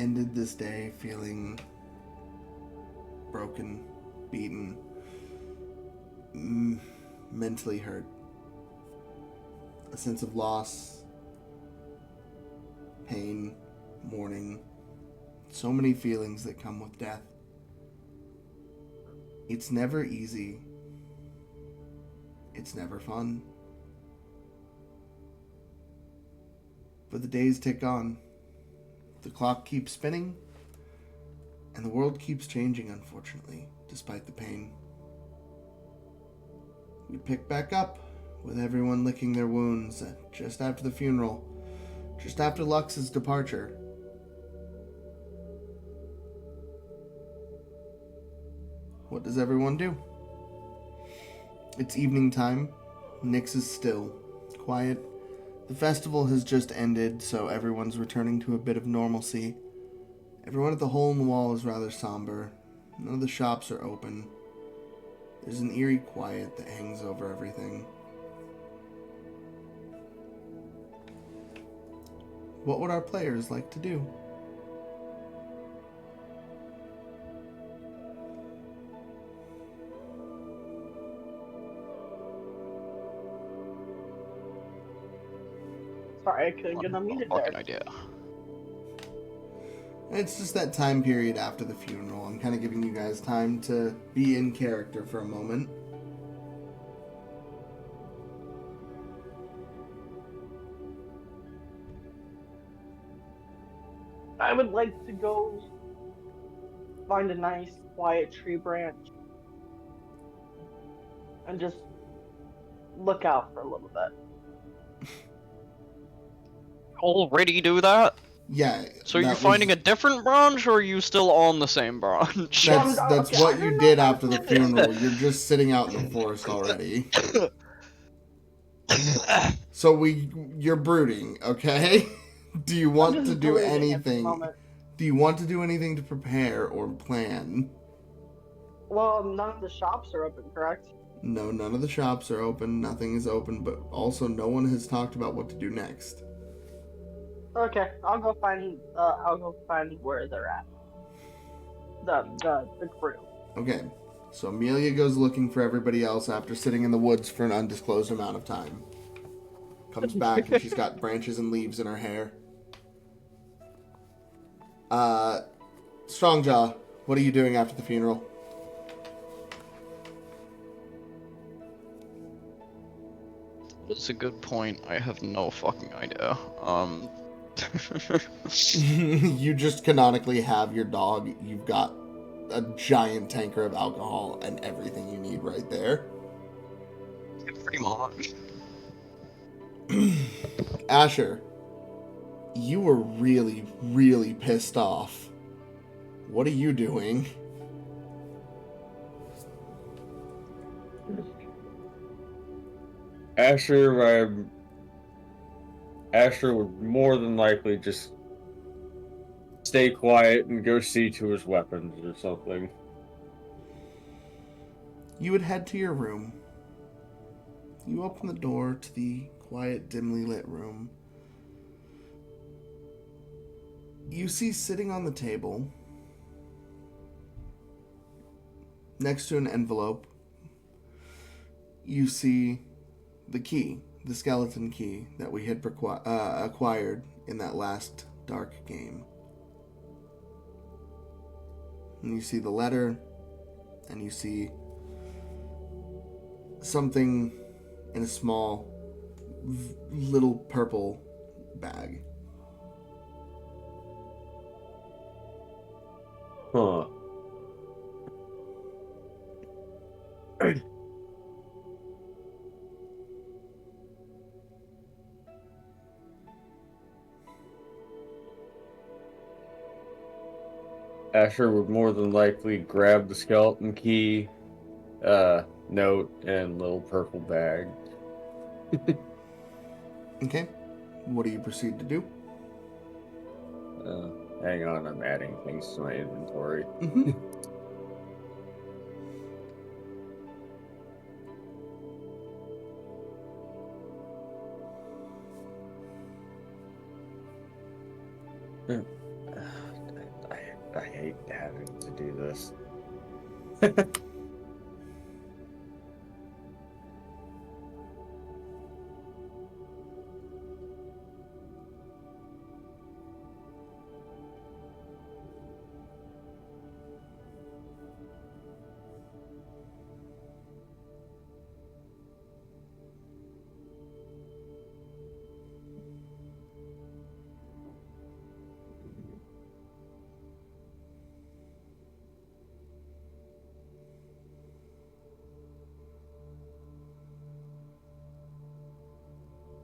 ended this day feeling broken, beaten, mentally hurt. A sense of loss, pain, mourning, so many feelings that come with death. It's never easy. It's never fun. But the days tick on. The clock keeps spinning, and the world keeps changing, unfortunately, despite the pain. We pick back up with everyone licking their wounds just after the funeral, just after Lux's departure. What does everyone do? It's evening time. Nyx is still, quiet. The festival has just ended, so everyone's returning to a bit of normalcy. Everyone at the hole in the wall is rather somber. None of the shops are open. There's an eerie quiet that hangs over everything. What would our players like to do? Sorry, I couldn't get unmuted there. Fucking idea. It's just that time period after the funeral. I'm kind of giving you guys time to be in character for a moment. I would like to go find a nice, quiet tree branch and just look out for a little bit. Already do that? Yeah. So you're finding a different branch, or are you still on the same branch? That's what you did after the funeral. You're just sitting out in the forest already. So you're brooding, okay? Do you want to do anything? Do you want to do anything to prepare or plan? Well, none of the shops are open, correct? No, none of the shops are open. Nothing is open, but also no one has talked about what to do next. Okay, I'll go find where they're at. The crew. Okay, so Amelia goes looking for everybody else after sitting in the woods for an undisclosed amount of time. Comes back and she's got branches and leaves in her hair. Strongjaw, what are you doing after the funeral? That's a good point. I have no fucking idea. You just canonically have your dog. You've got a giant tanker of alcohol and everything you need right there. Pretty much. Ascher, you were really, really pissed off. What are you doing? Ascher would more than likely just stay quiet and go see to his weapons or something. You would head to your room. You open the door to the quiet, dimly lit room. You see sitting on the table, next to an envelope, you see the key, the skeleton key that we had acquired in that last dark game. And you see the letter, and you see something in a small, little purple bag. Huh. Ascher would more than likely grab the skeleton key, note, and little purple bag. Okay. What do you proceed to do? Hang on, I'm adding things to my inventory. I hate having to do this.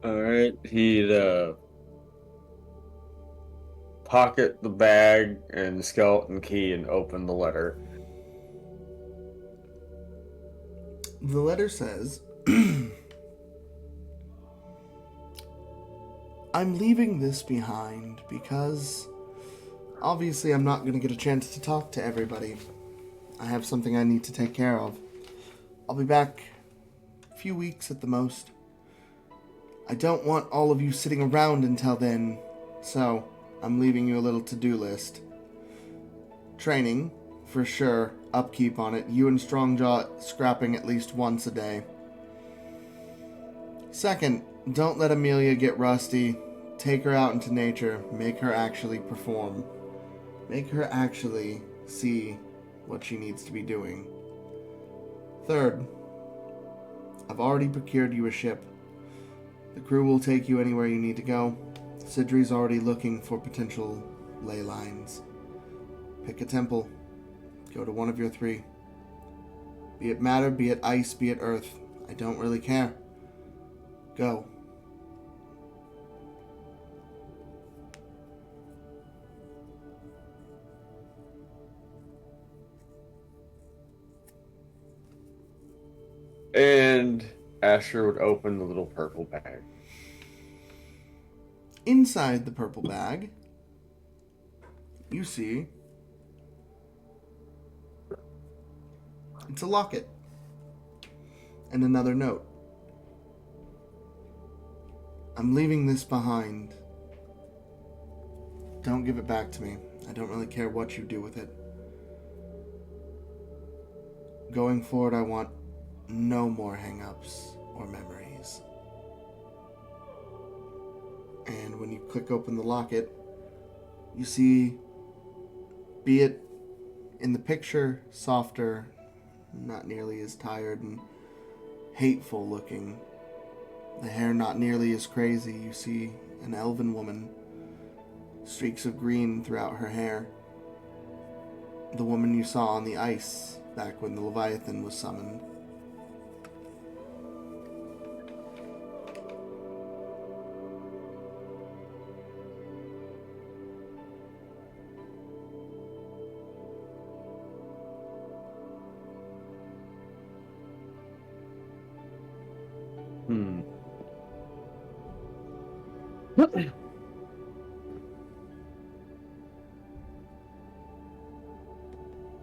Alright, he'd pocket the bag and the skeleton key and open the letter. The letter says, I'm leaving this behind because obviously I'm not going to get a chance to talk to everybody. I have something I need to take care of. I'll be back a few weeks at the most. I don't want all of you sitting around until then, so I'm leaving you a little to-do list. Training, for sure. Upkeep on it. You and Strongjaw scrapping at least once a day. Second, don't let Amelia get rusty. Take her out into nature. Make her actually perform. Make her actually see what she needs to be doing. Third, I've already procured you a ship. The crew will take you anywhere you need to go. Sidri's already looking for potential ley lines. Pick a temple. Go to one of your three. Be it matter, be it ice, be it earth. I don't really care. Go. And Asher would open the little purple bag. Inside the purple bag, you see it's a locket and another note. I'm leaving this behind. Don't give it back to me. I don't really care what you do with it. Going forward, I want no more hang-ups or memories. And when you click open the locket, you see, be it in the picture, softer, not nearly as tired and hateful looking. The hair not nearly as crazy. You see an elven woman, streaks of green throughout her hair. The woman you saw on the ice back when the Leviathan was summoned.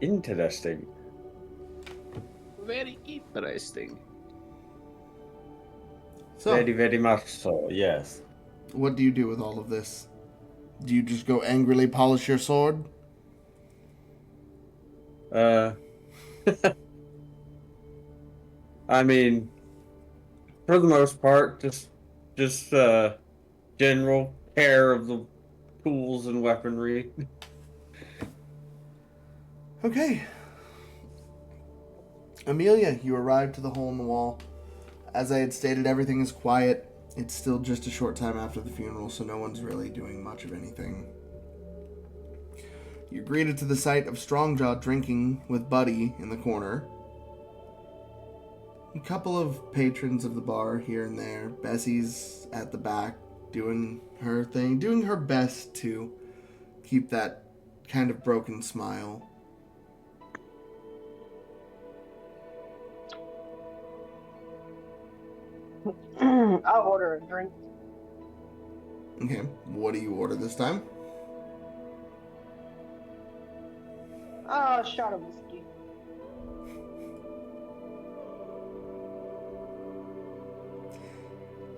Interesting. Very interesting. So, Very, very much so, yes. what do you do with all of this? Do you just go angrily polish your sword? I mean, for the most part, just general care of the tools and weaponry. Okay. Amelia, you arrived to the hole in the wall. As I had stated, everything is quiet. It's still just a short time after the funeral, so no one's really doing much of anything. You're greeted to the sight of Strongjaw drinking with Buddy in the corner. A couple of patrons of the bar here and there. Bessie's at the back doing her thing, doing her best to keep that kind of broken smile. I'll order a drink. Okay, what do you order this time? A shot of whiskey.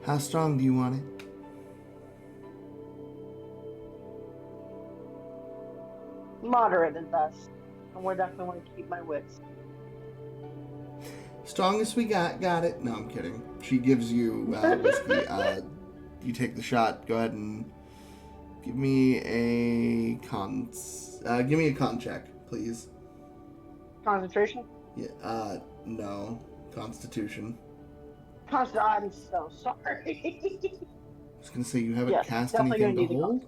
How strong do you want it? Moderate at best. And we're definitely want to keep my wits. Strongest we got it. No, I'm kidding. She gives you whiskey. You take the shot. Go ahead and give me a con check, please. Concentration? Yeah. No. Constitution. I'm so sorry. I was gonna say you haven't Yes, cast definitely anything gonna to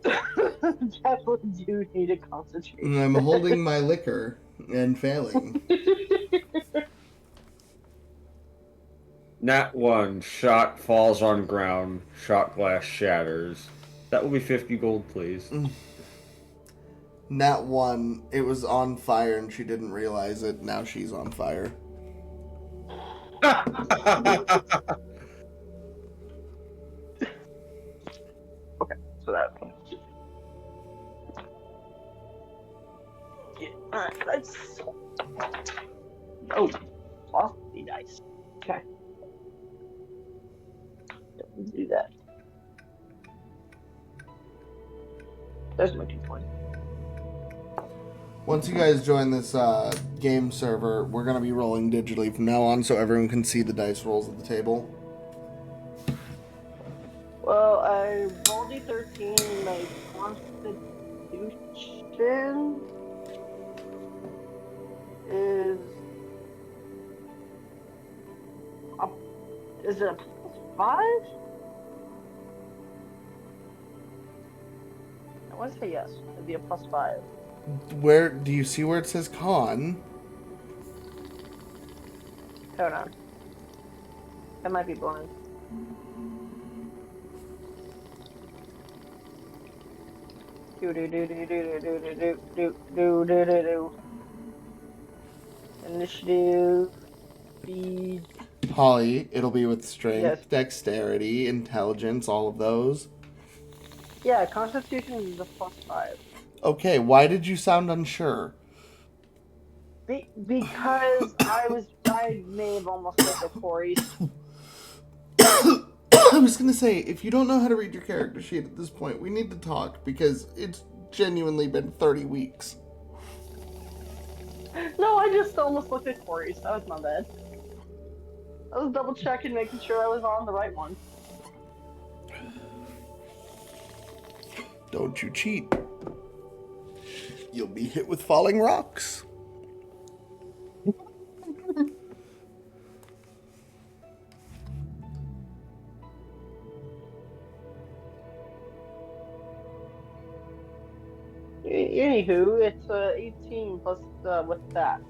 need to hold. concentrate. Definitely do need to concentrate. And I'm holding my liquor and failing. Nat 1, shot falls on ground, shot glass shatters. That will be 50 gold, please. Nat 1, it was on fire and she didn't realize it. Now she's on fire. Okay, so that. Yeah, alright, that's. Oh, awfully nice. Okay. Don't do that. There's my 220. Once you guys join this game server, we're going to be rolling digitally from now on so everyone can see the dice rolls at the table. Well, I rolled D13, my constitution is. Is it a +5? I want to say yes. It'd be a +5. Where do you see where it says con? Hold on. I might be blind. Do do do do do do do do do do do do do. Initiative. Speed. Holly, it'll be with strength, Yes. dexterity, intelligence, all of those. Yeah, Constitution is a +5. Okay, why did you sound unsure? Because I may have almost said the Corey's. I was gonna say, if you don't know how to read your character sheet at this point, we need to talk because it's genuinely been 30 weeks. No, I just almost looked at Corey's. That was my bad. I was double checking, making sure I was on the right one. Don't you cheat. You'll be hit with falling rocks. Anywho, it's 18 plus with that.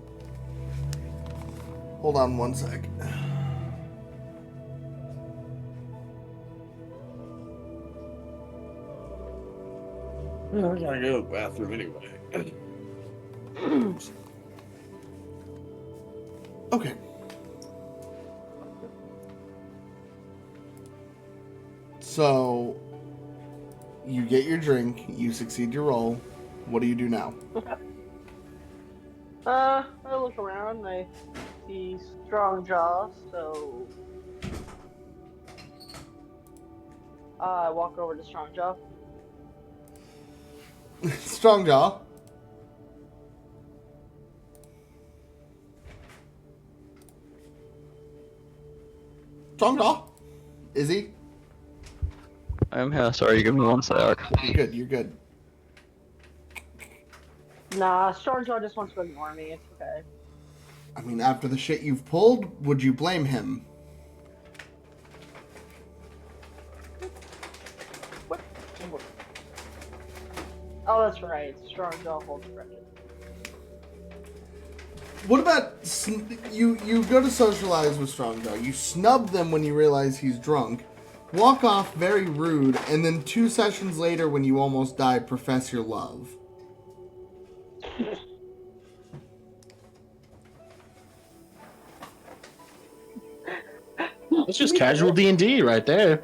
Hold on one sec. I gotta go to the bathroom anyway. Okay. So, you get your drink, you succeed your roll. What do you do now? I look around, I see strong jaw, so I walk over to strong jaw. Strong jaw. Strong jaw. Is he? I'm here. Sorry, give me one sec. You're good. You're good. Nah, strong jaw just wants to ignore me. It's okay. I mean, after the shit you've pulled, would you blame him? What? Oh, that's right. Strong jaw holds credit. What about you go to socialize with Strongjaw, you snub them when you realize he's drunk, walk off very rude, and then 2 sessions later when you almost die, profess your love. It's just casual D&D right there.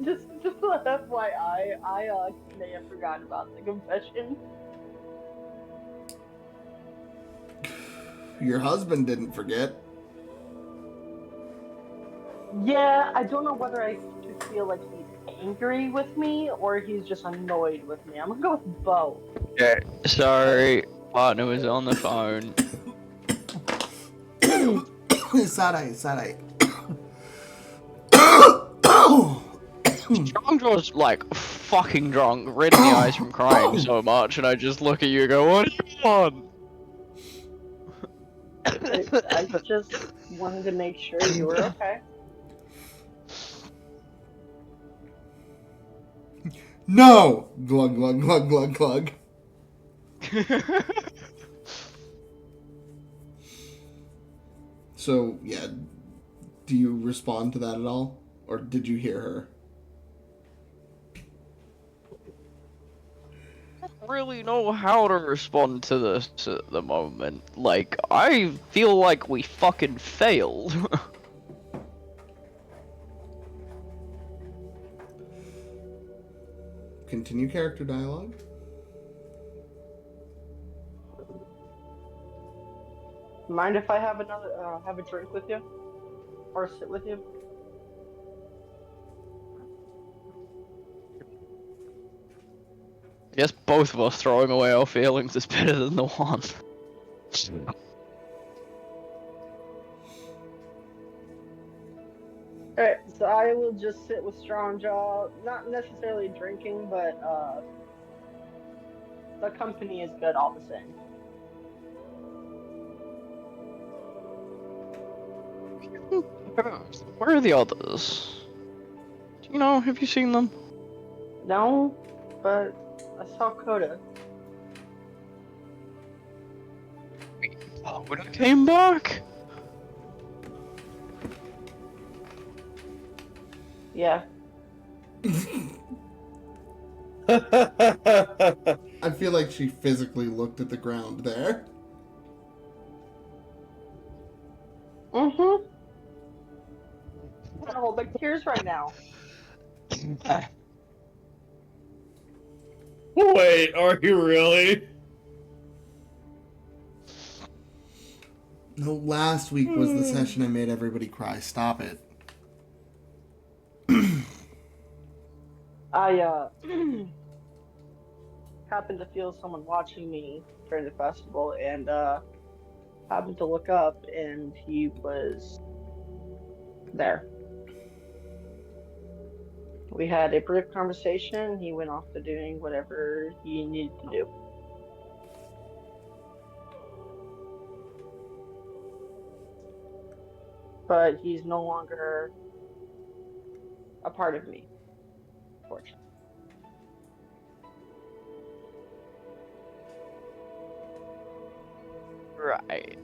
just FYI, I may have forgotten about the confession. Your husband didn't forget. Yeah, I don't know whether I should feel like he's angry with me or he's just annoyed with me. I'm gonna go with both. Yeah, sorry, partner was on the phone. Side-eye. Strongdraw's like fucking drunk, red in the eyes from crying so much, and I just look at you and go, what do you want? I just wanted to make sure you were okay. No! Glug, glug, glug, glug, glug. So, yeah, do you respond to that at all? Or did you hear her? I don't really know how to respond to this at the moment. Like, I feel like we fucking failed. Continue character dialogue. Mind if I have have a drink with you? Or sit with you? I guess both of us throwing away our feelings is better than the one. Alright, so I will just sit with Strongjaw, not necessarily drinking, but the company is good all the same. Where are the others? Do you know? Have you seen them? No, but I saw Coda. Oh, when I came back? Yeah. I feel like she physically looked at the ground there. Mm-hmm. I'm gonna hold back tears right now. Wait, are you really? No, last week was the session I made everybody cry. Stop it. I happened to feel someone watching me during the festival and happened to look up and he was there. We had a brief conversation. He went off to doing whatever he needed to do. But he's no longer a part of me, fortunately. Right.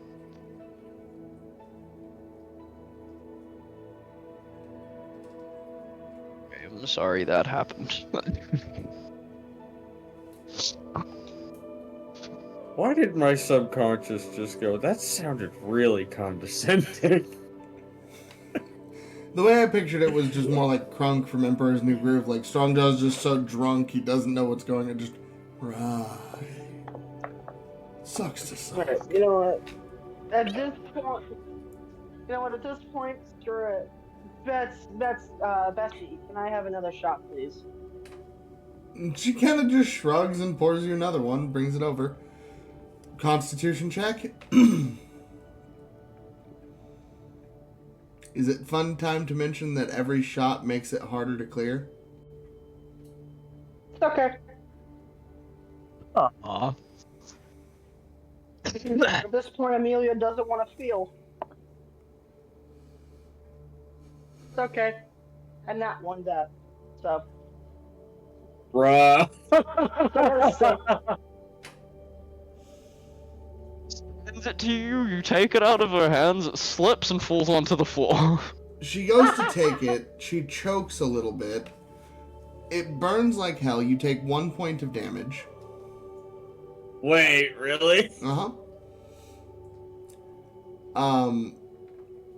I'm sorry that happened. Why did my subconscious just go, that sounded really condescending? The way I pictured it was just more like Krunk from Emperor's New Groove. Like, Strongjaw's just so drunk, he doesn't know what's going on. Just, right. Sucks to suck. Right, you know what? At this point, At this point, screw it. Bessie, can I have another shot, please? She kind of just shrugs and pours you another one, brings it over. Constitution check. Is it fun time to mention that every shot makes it harder to clear? It's okay. Aw. At this point, Amelia doesn't want to feel. It's okay. I'm not one that. So. Bruh. Sends it to you, you take it out of her hands, it slips and falls onto the floor. She goes to take it. She chokes a little bit. It burns like hell. You take 1 point of damage. Wait, really? Uh-huh.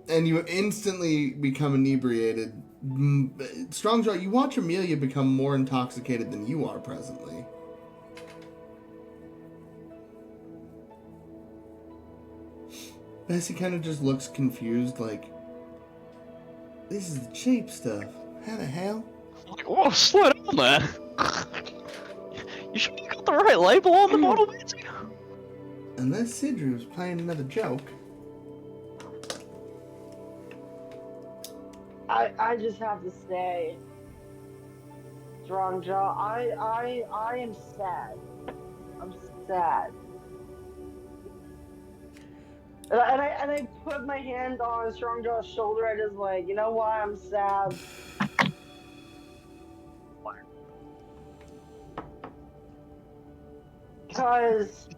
And you instantly become inebriated. Strongjaw, you watch Amelia become more intoxicated than you are presently. Bessie kind of just looks confused, like, this is the cheap stuff. How the hell? Like, whoa, slow down there. You sure you got the right label on the bottle, Nancy? Unless Sidru was playing another joke. I just have to say, Strongjaw, I am sad. I'm sad. And I put my hand on Strongjaw's shoulder. I just like, you know why I'm sad? Because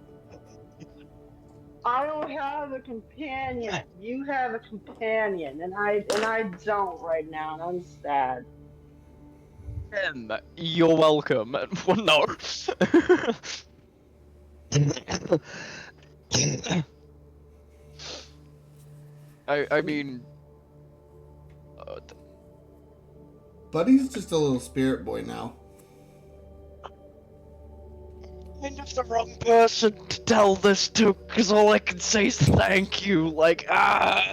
I don't have a companion. You have a companion, and I don't right now, and I'm sad. You're welcome. Well, no. I mean... Buddy's just a little spirit boy now. I'm just the wrong person to tell this to, because all I can say is thank you, like, ah!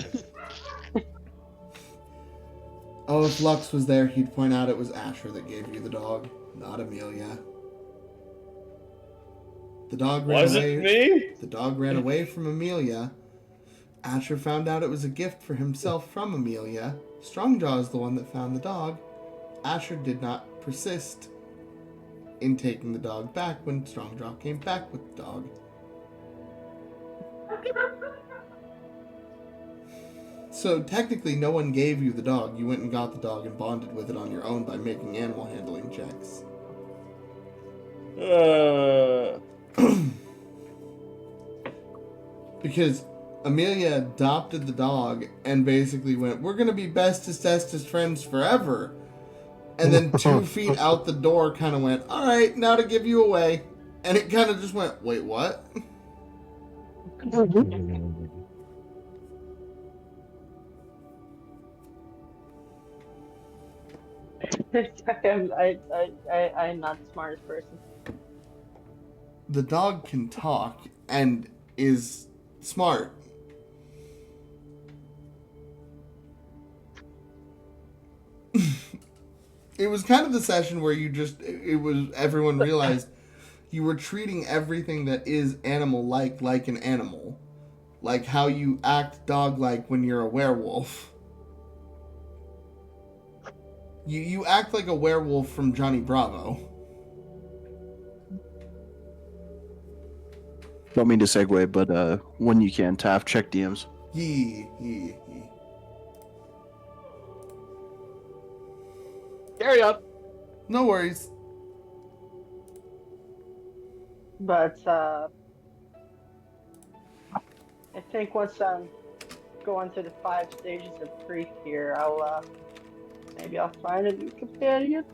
Oh, if Lux was there, he'd point out it was Asher that gave you the dog, not Amelia. The dog ran Was away. it me? The dog ran away from Amelia. Asher found out it was a gift for himself from Amelia. Strongjaw is the one that found the dog. Asher did not persist in taking the dog back when Strongjaw came back with the dog. So technically no one gave you the dog. You went and got the dog and bonded with it on your own by making animal handling checks. Because Amelia adopted the dog and basically went, we're going to be bestest friends forever. And then 2 feet out the door kind of went, all right, now to give you away. And it kind of just went, wait, what? I'm not the smartest person. The dog can talk and is smart. It was kind of the session where everyone realized you were treating everything that is animal-like like an animal. Like how you act dog-like when you're a werewolf. You act like a werewolf from Johnny Bravo. Don't mean to segue, but when you can, Taff, check DMs. Yee. Carry on. No worries. But I think once I'm going through the 5 stages of grief here, maybe I'll find a new companion.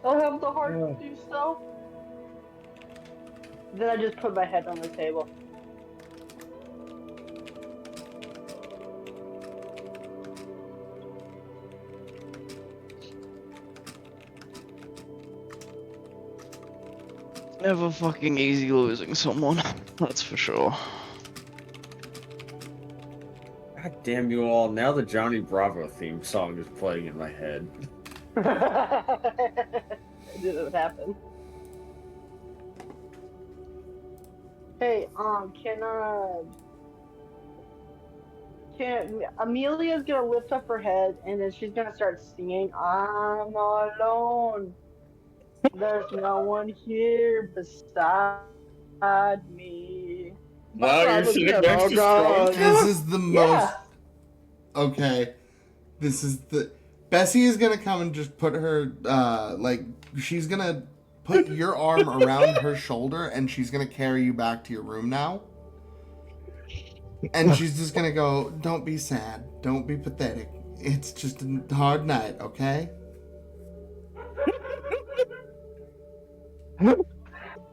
I'll have the heart to do so. Then I just put my head on the table. Never fucking easy losing someone, that's for sure. God damn you all, now the Johnny Bravo theme song is playing in my head. Did it happen? Hey, can Amelia's gonna lift up her head and then she's gonna start singing, I'm not alone. There's no one here beside me. Wow, you're sitting next to Strong. This is the most... Yeah. Okay. This is the... Bessie is gonna come and just put her, she's gonna put your arm around her shoulder and she's gonna carry you back to your room now. And she's just gonna go, don't be sad. Don't be pathetic. It's just a hard night, okay?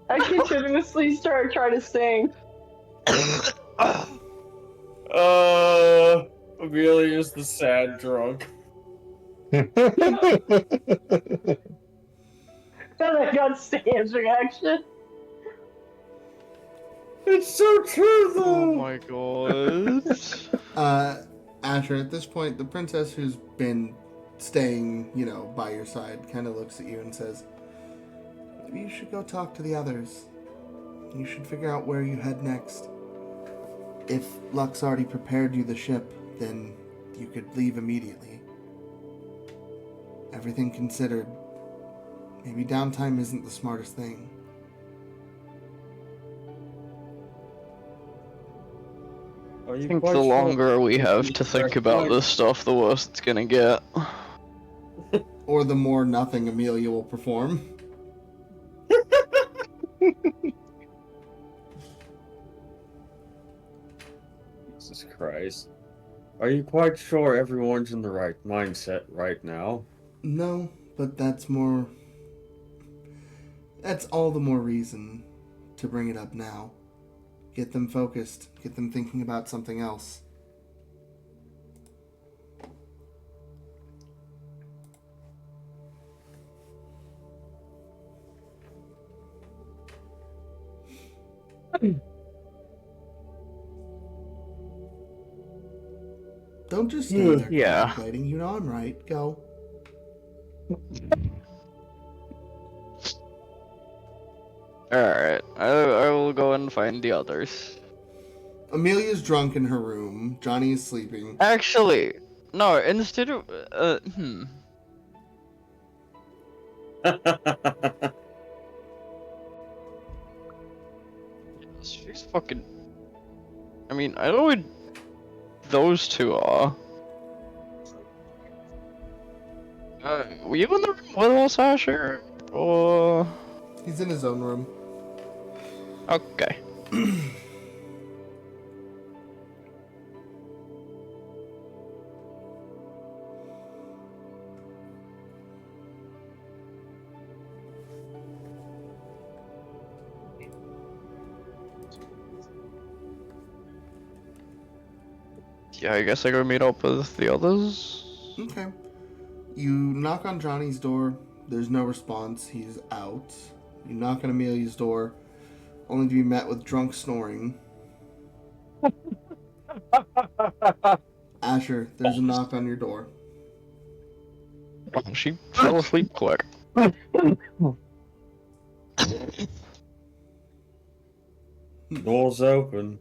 I continuously start trying to sing. Amelia's the sad drunk. And I got Stan's reaction. It's so true, though. Oh my god. Asher, at this point, the princess who's been staying, by your side, kind of looks at you and says, maybe you should go talk to the others. You should figure out where you head next. If Lux already prepared you the ship, then you could leave immediately. Everything considered, maybe downtime isn't the smartest thing. Are you I think quite the sure longer we this have is to the think correct about line? this stuff, the worse it's gonna get. Or the more nothing Amelia will perform. Jesus Christ. Are you quite sure everyone's in the right mindset right now? No, but that's all the more reason to bring it up now. Get them focused. Get them thinking about something else. Don't just stay there Yeah. contemplating. You know I'm right. Go. Alright, I will go and find the others. Amelia's drunk in her room. Johnny is sleeping. Actually, no, instead of, She's fucking... I mean, I know who those two are. Were you in the room with us, Asher? Or... He's in his own room. Okay. Yeah, I guess I go meet up with the others. Okay. You knock on Johnny's door. There's no response. He's out. You knock on Amelia's door, only to be met with drunk snoring. Asher, there's a knock on your door. Oh, she fell asleep quick. Door's open.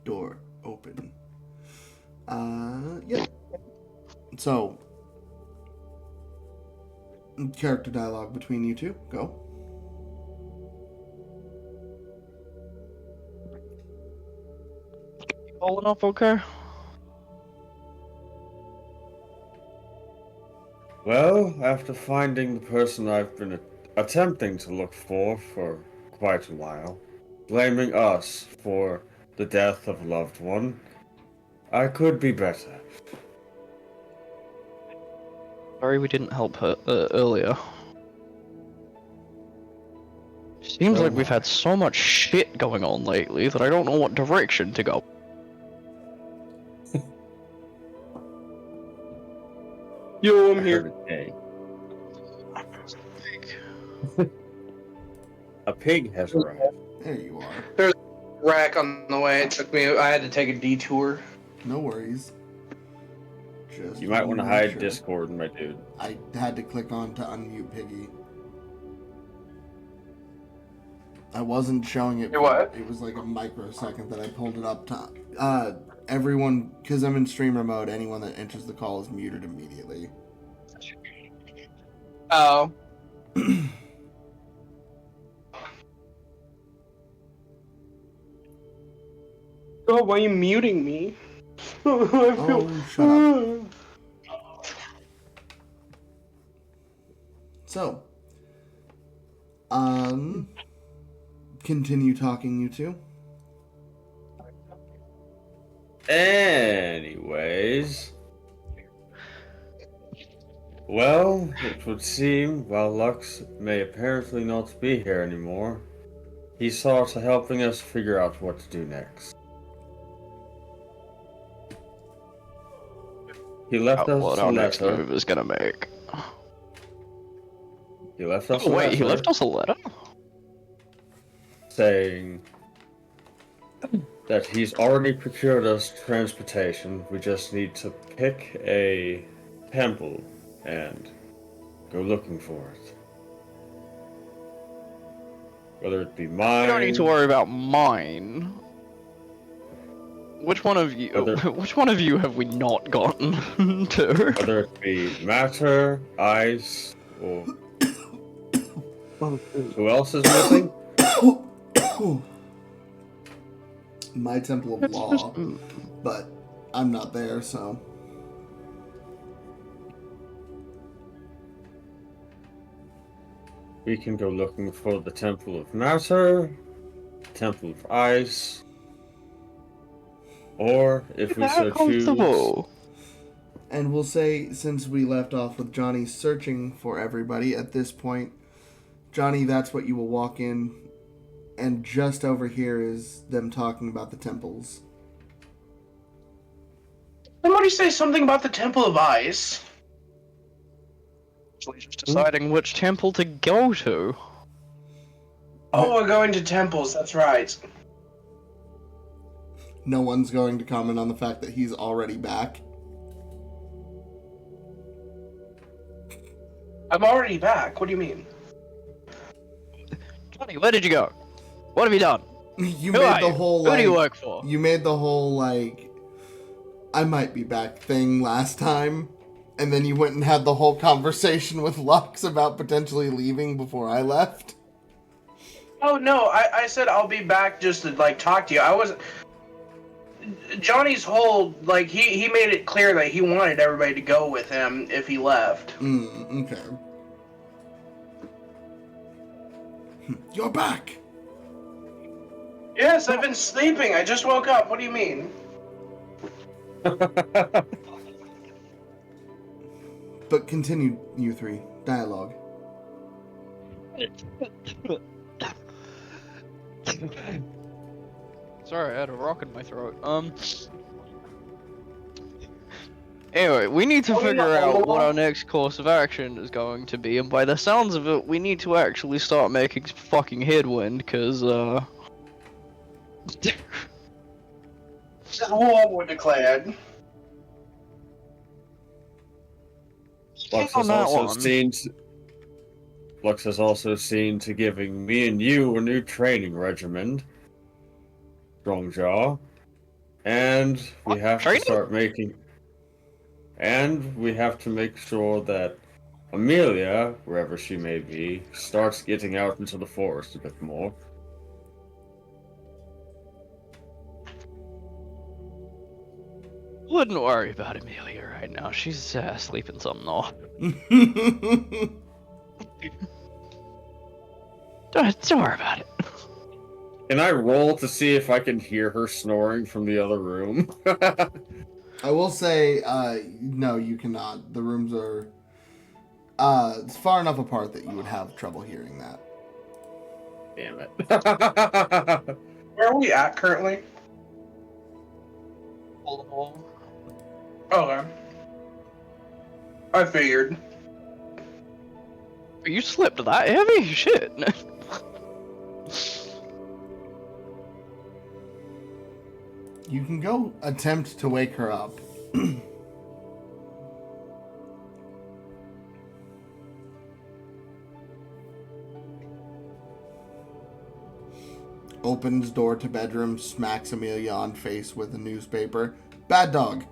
Door open. Yeah. So, character dialogue between you two. Go. All enough, okay? Well, after finding the person I've been attempting to look for quite a while, blaming us for the death of a loved one, I could be better. Sorry we didn't help her earlier. Seems So like we've had so much shit going on lately that I don't know what direction to go. Yo, I I'm heard here. a pig. A pig has arrived. There you are. Rack on the way. It took me. I had to take a detour. No worries. Just You might want to make hide sure. Discord, my dude. I had to click on to unmute Piggy. I wasn't showing it. You what? It was like a microsecond that I pulled it up to. Everyone, because I'm in streamer mode, anyone that enters the call is muted immediately. Oh. Oh, why are you muting me? Oh, shut up. So, continue talking, you two. Anyways. Well, it would seem, while Lux may apparently not be here anymore, he saw to helping us figure out what to do next. He left us What a our next letter. move is gonna make. He left us Oh a wait, letter he left us a letter? saying, that he's already procured us transportation. We just need to pick a temple and go looking for it. Whether it be mine. You don't need to worry about mine. Which one of you? Which one of you have we not gotten to? Whether it be matter, ice, or who else is missing? My Temple of Law, but I'm not there, so. We can go looking for the Temple of Matter, Temple of Ice, or if we so choose. And we'll say, since we left off with Johnny searching for everybody, at this point, Johnny, that's what you will walk in, and just over here is them talking about the temples. Somebody say something about the Temple of Ice. Just deciding which temple to go to. Oh, we're going to temples, that's right. No one's going to comment on the fact that he's already back. I'm already back, what do you mean? Johnny, where did you go? What have you done? You Who made are the you? whole, Who do you work for? You made the whole, I might be back thing last time, and then you went and had the whole conversation with Lux about potentially leaving before I left. Oh no, I said I'll be back just to talk to you. I wasn't. Johnny's whole he made it clear that he wanted everybody to go with him if he left. Okay. You're back. Yes, I've been sleeping. I just woke up. What do you mean? But continue, you three. Dialogue. Sorry, I had a rock in my throat. Anyway, we need to figure out what our next course of action is going to be, and by the sounds of it, we need to actually start making fucking headwind, cause, War was declared. Lux has also seen to giving me and you a new training regimen. Strong Jaw. And we have to start making... And we have to make sure that Amelia, wherever she may be, starts getting out into the forest a bit more. Wouldn't worry about Amelia right now. She's sleeping something off. Don't worry about it. Can I roll to see if I can hear her snoring from the other room? I will say, no, you cannot. The rooms are far enough apart that you would have trouble hearing that. Damn it. Where are we at currently? Okay. I figured. You slept that heavy? Shit. You can go attempt to wake her up. Opens door to bedroom, smacks Amelia on face with a newspaper. Bad dog.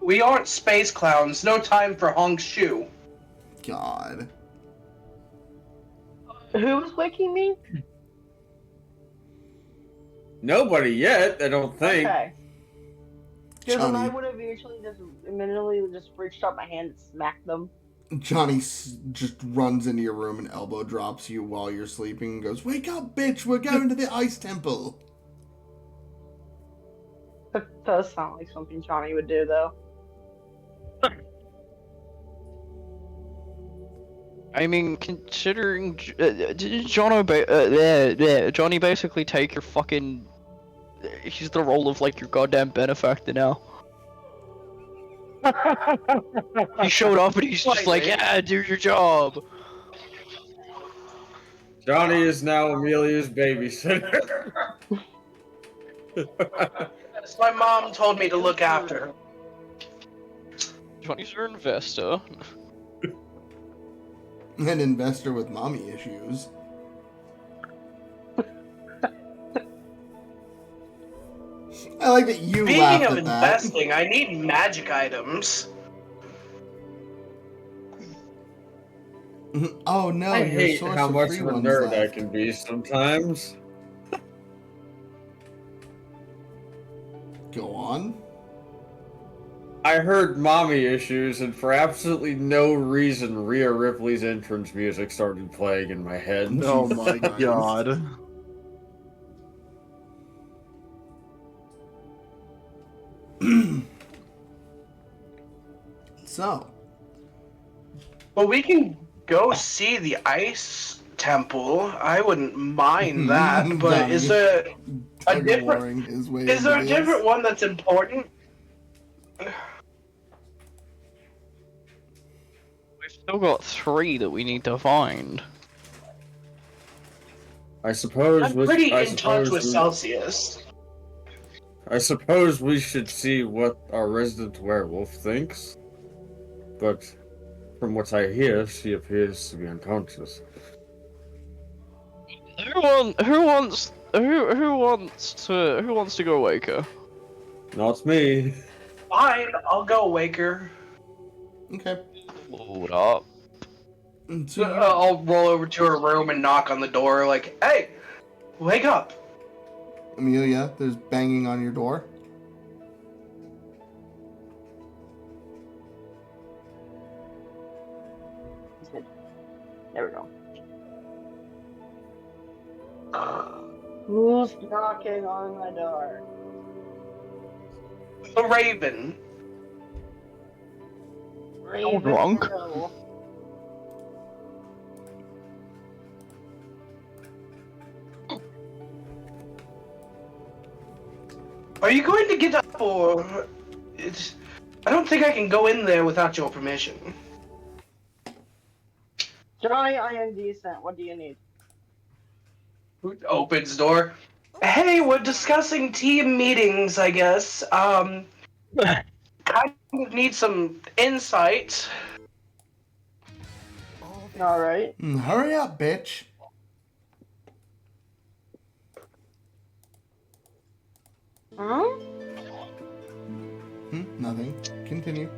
We aren't space clowns. No time for Honk's shoe. God. Who's waking me? Nobody yet, I don't think. Okay. Because then I Johnny. would have usually just immediately just reached out my hand and smacked them. Johnny just runs into your room and elbow drops you while you're sleeping and goes, "Wake up, bitch! We're going to the ice temple." That does sound like something Johnny would do, though. I mean, considering Johnny basically take your fucking. He's the role of your goddamn benefactor now. He showed up and he's just like, yeah, do your job. Johnny is now Amelia's babysitter. Yes, my mom told me to look after her. Johnny's your investor. An investor with mommy issues. I like that you Speaking laughed of at that. investing, I need magic items. Oh no, I your hate source how of much free of a ones nerd I left. can be sometimes. Go on. I heard mommy issues, and for absolutely no reason, Rhea Ripley's entrance music started playing in my head. Oh Jesus my Christ. god. So, Well, we can go see the ice temple. I wouldn't mind that. But is Johnny, there a tug of different? warring his way Is there a into different this. one that's important? We've still got 3 that we need to find. I suppose I'm we- pretty I in touch suppose with we- Celsius. I suppose we should see what our resident werewolf thinks. But from what I hear, she appears to be unconscious. Who wants to go wake her? Not me. Fine, I'll go wake her. Okay. Load up. So I'll roll over to her room and knock on the door, like, "Hey, wake up!" Amelia, there's banging on your door. There we go. Who's knocking on my door? The Raven. Raven drunk. Hill. Are you going to get up, or it's? I don't think I can go in there without your permission. Johnny, I am decent. What do you need? Opens door. Hey, we're discussing team meetings, I guess. Kind of need some insight. Alright. Hurry up, bitch. Huh? Nothing. Continue.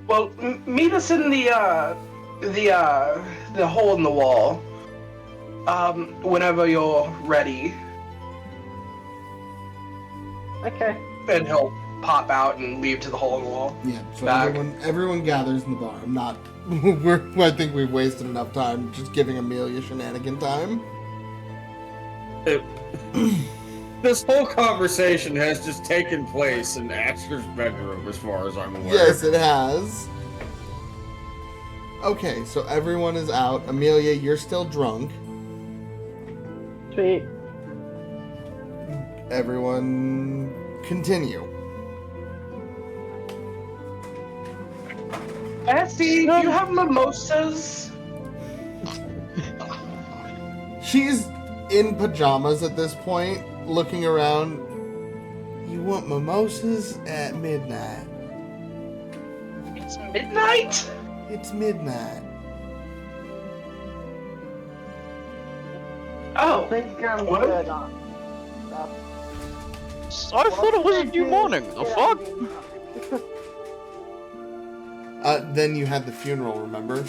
Well, meet us in the hole in the wall. Whenever you're ready. Okay. And he'll pop out and leave to the hole in the wall. Yeah, so Back. everyone gathers in the bar. I'm not. I think we've wasted enough time just giving Amelia shenanigan time. This whole conversation has just taken place in Asher's bedroom, as far as I'm aware. Yes, it has. Okay, so everyone is out. Amelia, you're still drunk. Sweet. Everyone, continue. Essie, do you have mimosas? She's in pajamas at this point, looking around. You want mimosas at midnight? It's midnight? It's midnight. Oh, I think I'm What? good on stuff. I thought it was a new morning. The fuck? Then you had the funeral, remember?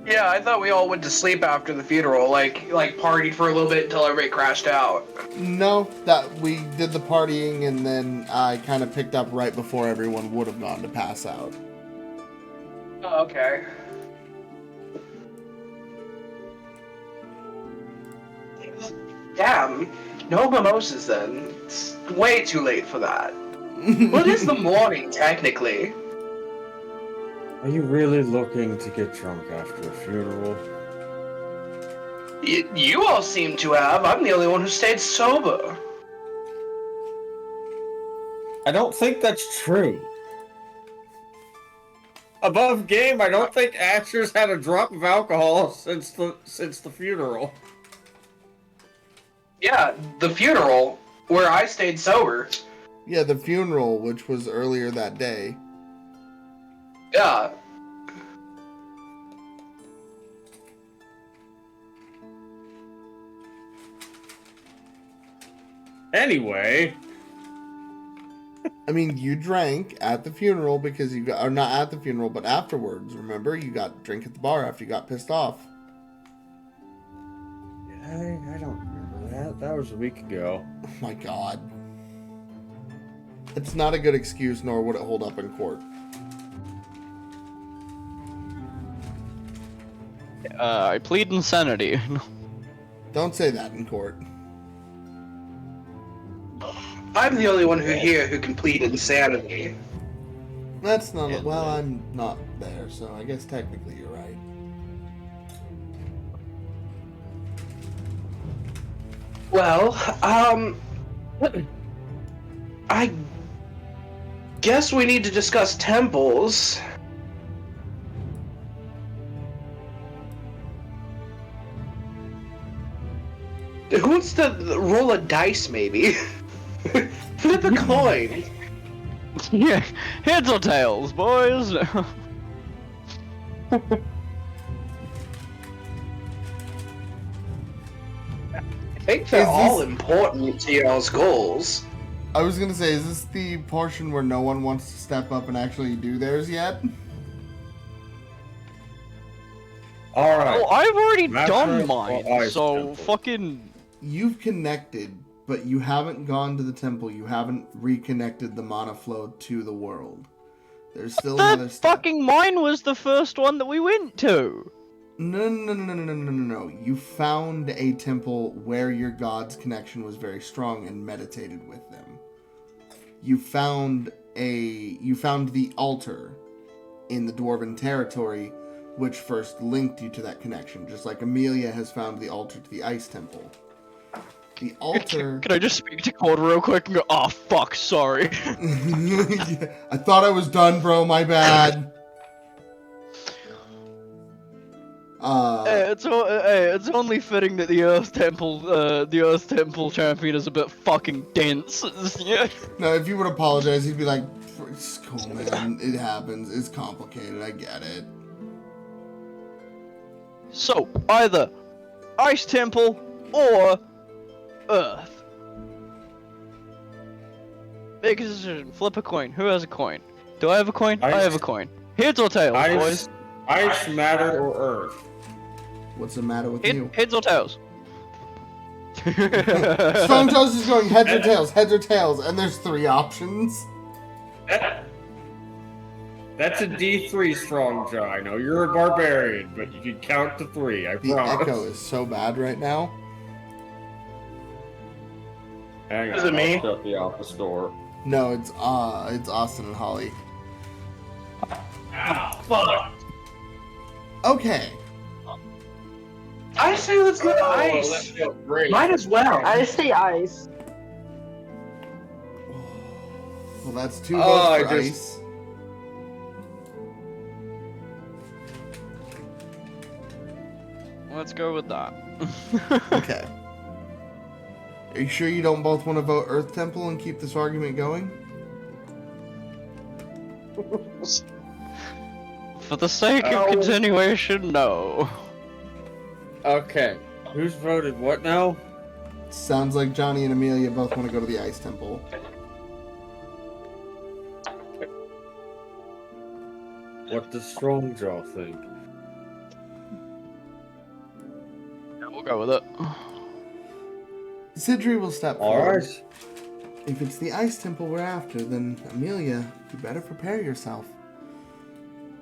yeah, I thought we all went to sleep after the funeral, like partied for a little bit until everybody crashed out. No, that we did the partying and then I kind of picked up right before everyone would have gone to pass out. Oh, okay. Damn, no mimosas then. It's way too late for that. What is the morning, technically? Are you really looking to get drunk after a funeral? You all seem to have. I'm the only one who stayed sober. I don't think that's true. Above game, I don't think Asher's had a drop of alcohol since the funeral. Yeah, the funeral where I stayed sober. Yeah, the funeral, which was earlier that day. Yeah. Anyway, I mean, you drank at the funeral because you got, or not at the funeral, but afterwards. Remember, you got drink at the bar after you got pissed off. I don't remember that. That was a week ago. Oh my god. It's not a good excuse, nor would it hold up in court. I plead insanity. Don't say that in court. I'm the only one here who can plead insanity. That's not. Well, I'm not there, so I guess technically you're right. Well, I guess we need to discuss temples. Who wants to roll a dice, maybe? Flip a coin. Yeah, heads or tails, boys. I think they're all important to y'all's goals. I was gonna say, is this the portion where no one wants to step up and actually do theirs yet? Alright. Oh, I've already Master done of mine, Ice so Temple. fucking. You've connected, but you haven't gone to the temple. You haven't reconnected the mana flow to the world. There's still another That step. fucking mine was the first one that we went to. No. You found a temple where your god's connection was very strong and meditated with them. You found the altar in the Dwarven territory, which first linked you to that connection, just like Amelia has found the altar to the Ice Temple. The altar... Can I just speak to Cord real quick and go, oh fuck, sorry. Yeah, I thought I was done, bro, my bad. It's only fitting that the Earth Temple champion is a bit fucking dense. Yeah. No, if you would apologize, he'd be like, it's cool, man, it happens, it's complicated, I get it. So, either Ice Temple or Earth. Make a decision. Flip a coin. Who has a coin? Do I have a coin? I have a coin. Heads or tails, boys? Ice, matter, or earth? What's the matter with you? Heads or tails? Strong Toes is going heads or tails, and there's 3 options. That's a D3 strong jaw. I know you're a barbarian, but you can count to 3, I The promise. echo is so bad right now. Hang on, Is it me? I'll shut the office door. No, it's Austin and Holly. Fuck. Okay. I say let's go ice. Might as well. I say ice. Well, that's 2 Oh, votes I for just- ice. Let's go with that. Okay. Are you sure you don't both want to vote Earth Temple and keep this argument going? For the sake of continuation, no. Okay, who's voted what now? Sounds like Johnny and Amelia both want to go to the Ice Temple. What does Strongjaw think? We'll go with it. Sidri will step forward. Alright. If it's the Ice Temple we're after, then Amelia, you better prepare yourself.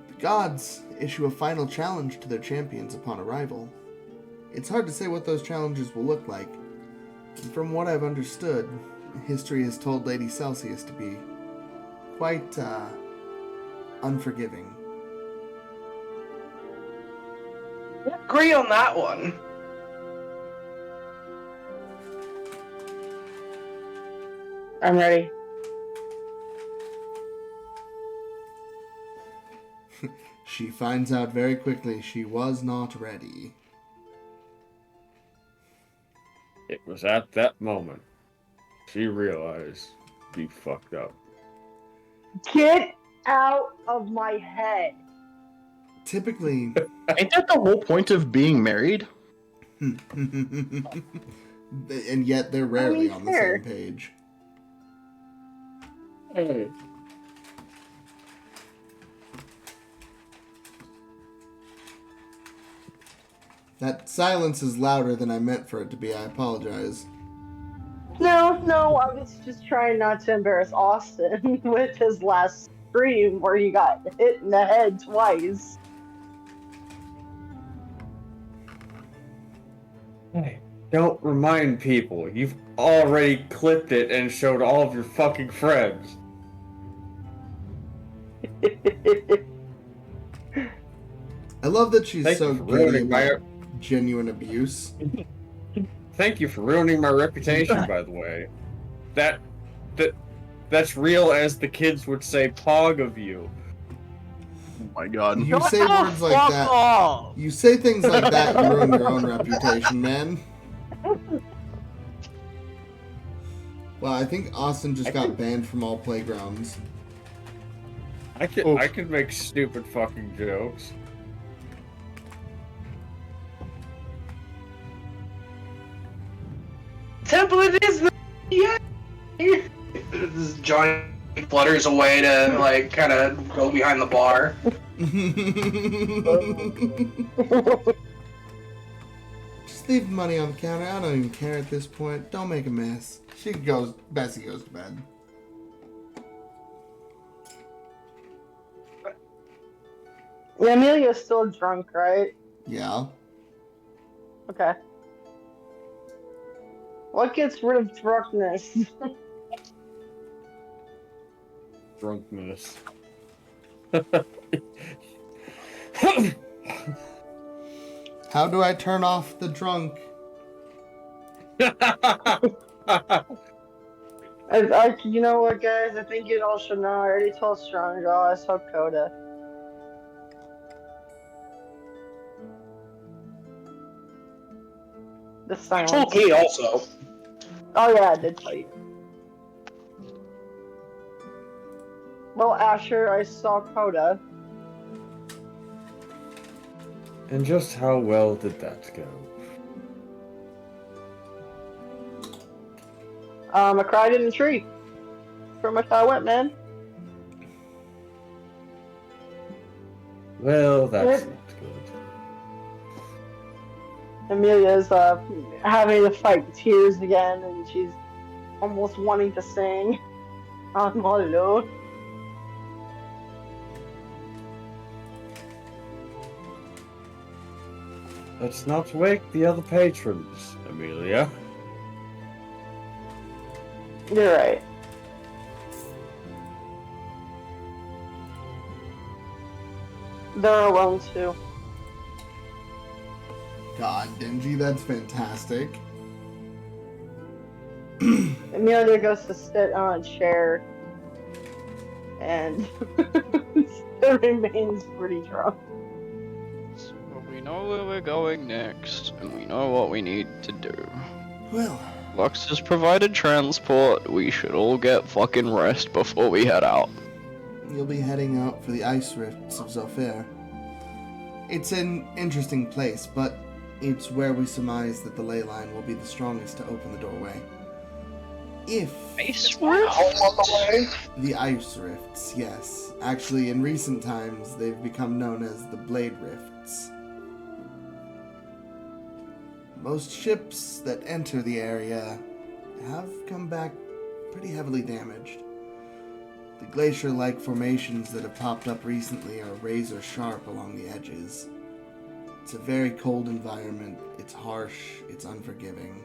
The gods issue a final challenge to their champions upon arrival. It's hard to say what those challenges will look like. And from what I've understood, history has told Lady Celsius to be quite, unforgiving. Agree on that one. I'm ready. She finds out very quickly she was not ready. It was at that moment she realized she fucked up. Get out of my head. Typically, Ain't that the whole point of being married? and yet they're rarely on the fair. same page. Hey. That silence is louder than I meant for it to be. I apologize. No, I was just trying not to embarrass Austin with his last scream where he got hit in the head twice. Hey, don't remind people. You've already clipped it and showed all of your fucking friends. I love that she's Thank so you for giddy ruining my. about genuine abuse. Thank you for ruining my reputation, by the way. That's real, as the kids would say, pog of you. Oh my god. You say words like that. Off. You say things like that, you ruin your own reputation, man. Well, I think Austin just got banned from all playgrounds. I could make stupid fucking jokes. Temple it is. Yeah. Johnny flutters away to like kind of go behind the bar. Just leave the money on the counter. I don't even care at this point. Don't make a mess. Bessie goes to bed. Amelia's still drunk, right? Yeah. Okay. What gets rid of drunkenness? Drunkenness. How do I turn off the drunk? You know what, guys? I think you all should know. I already told Strong. I saw Coda. The silence. Told me also. Oh yeah, I did tell you. Well, Asher, I saw Coda. And just how well did that go? I cried in the tree. Pretty much how it went, man. Well, that's Yep. not good. Amelia's having to fight tears again, and she's almost wanting to sing. I'm all alone. Let's not wake the other patrons, Amelia. You're right. They're alone too. God, Denji, that's fantastic. Amelia goes to sit on a chair and still remains pretty drunk. Well, we know where we're going next, and we know what we need to do. Well, Lux has provided transport. We should all get fucking rest before we head out. you'll be heading out for the ice rifts of Zofir. It's an interesting place, but it's where we surmise that the ley line will be the strongest to open the doorway. If Ice the ice rifts, yes. Actually, in recent times, they've become known as the blade rifts. Most ships that enter the area have come back pretty heavily damaged. The glacier-like formations that have popped up recently are razor sharp along the edges. It's a very cold environment, it's harsh, it's unforgiving.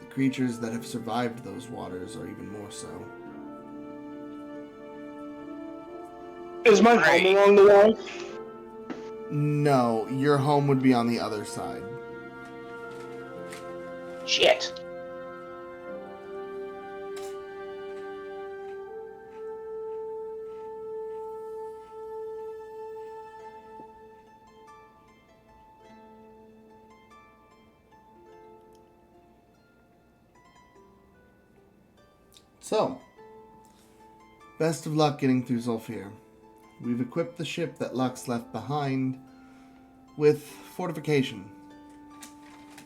The creatures that have survived those waters are even more so. Is my home along the wall? No, your home would be on the other side. Shit. So, best of luck getting through Zulfir. We've equipped the ship that Lux left behind with fortification.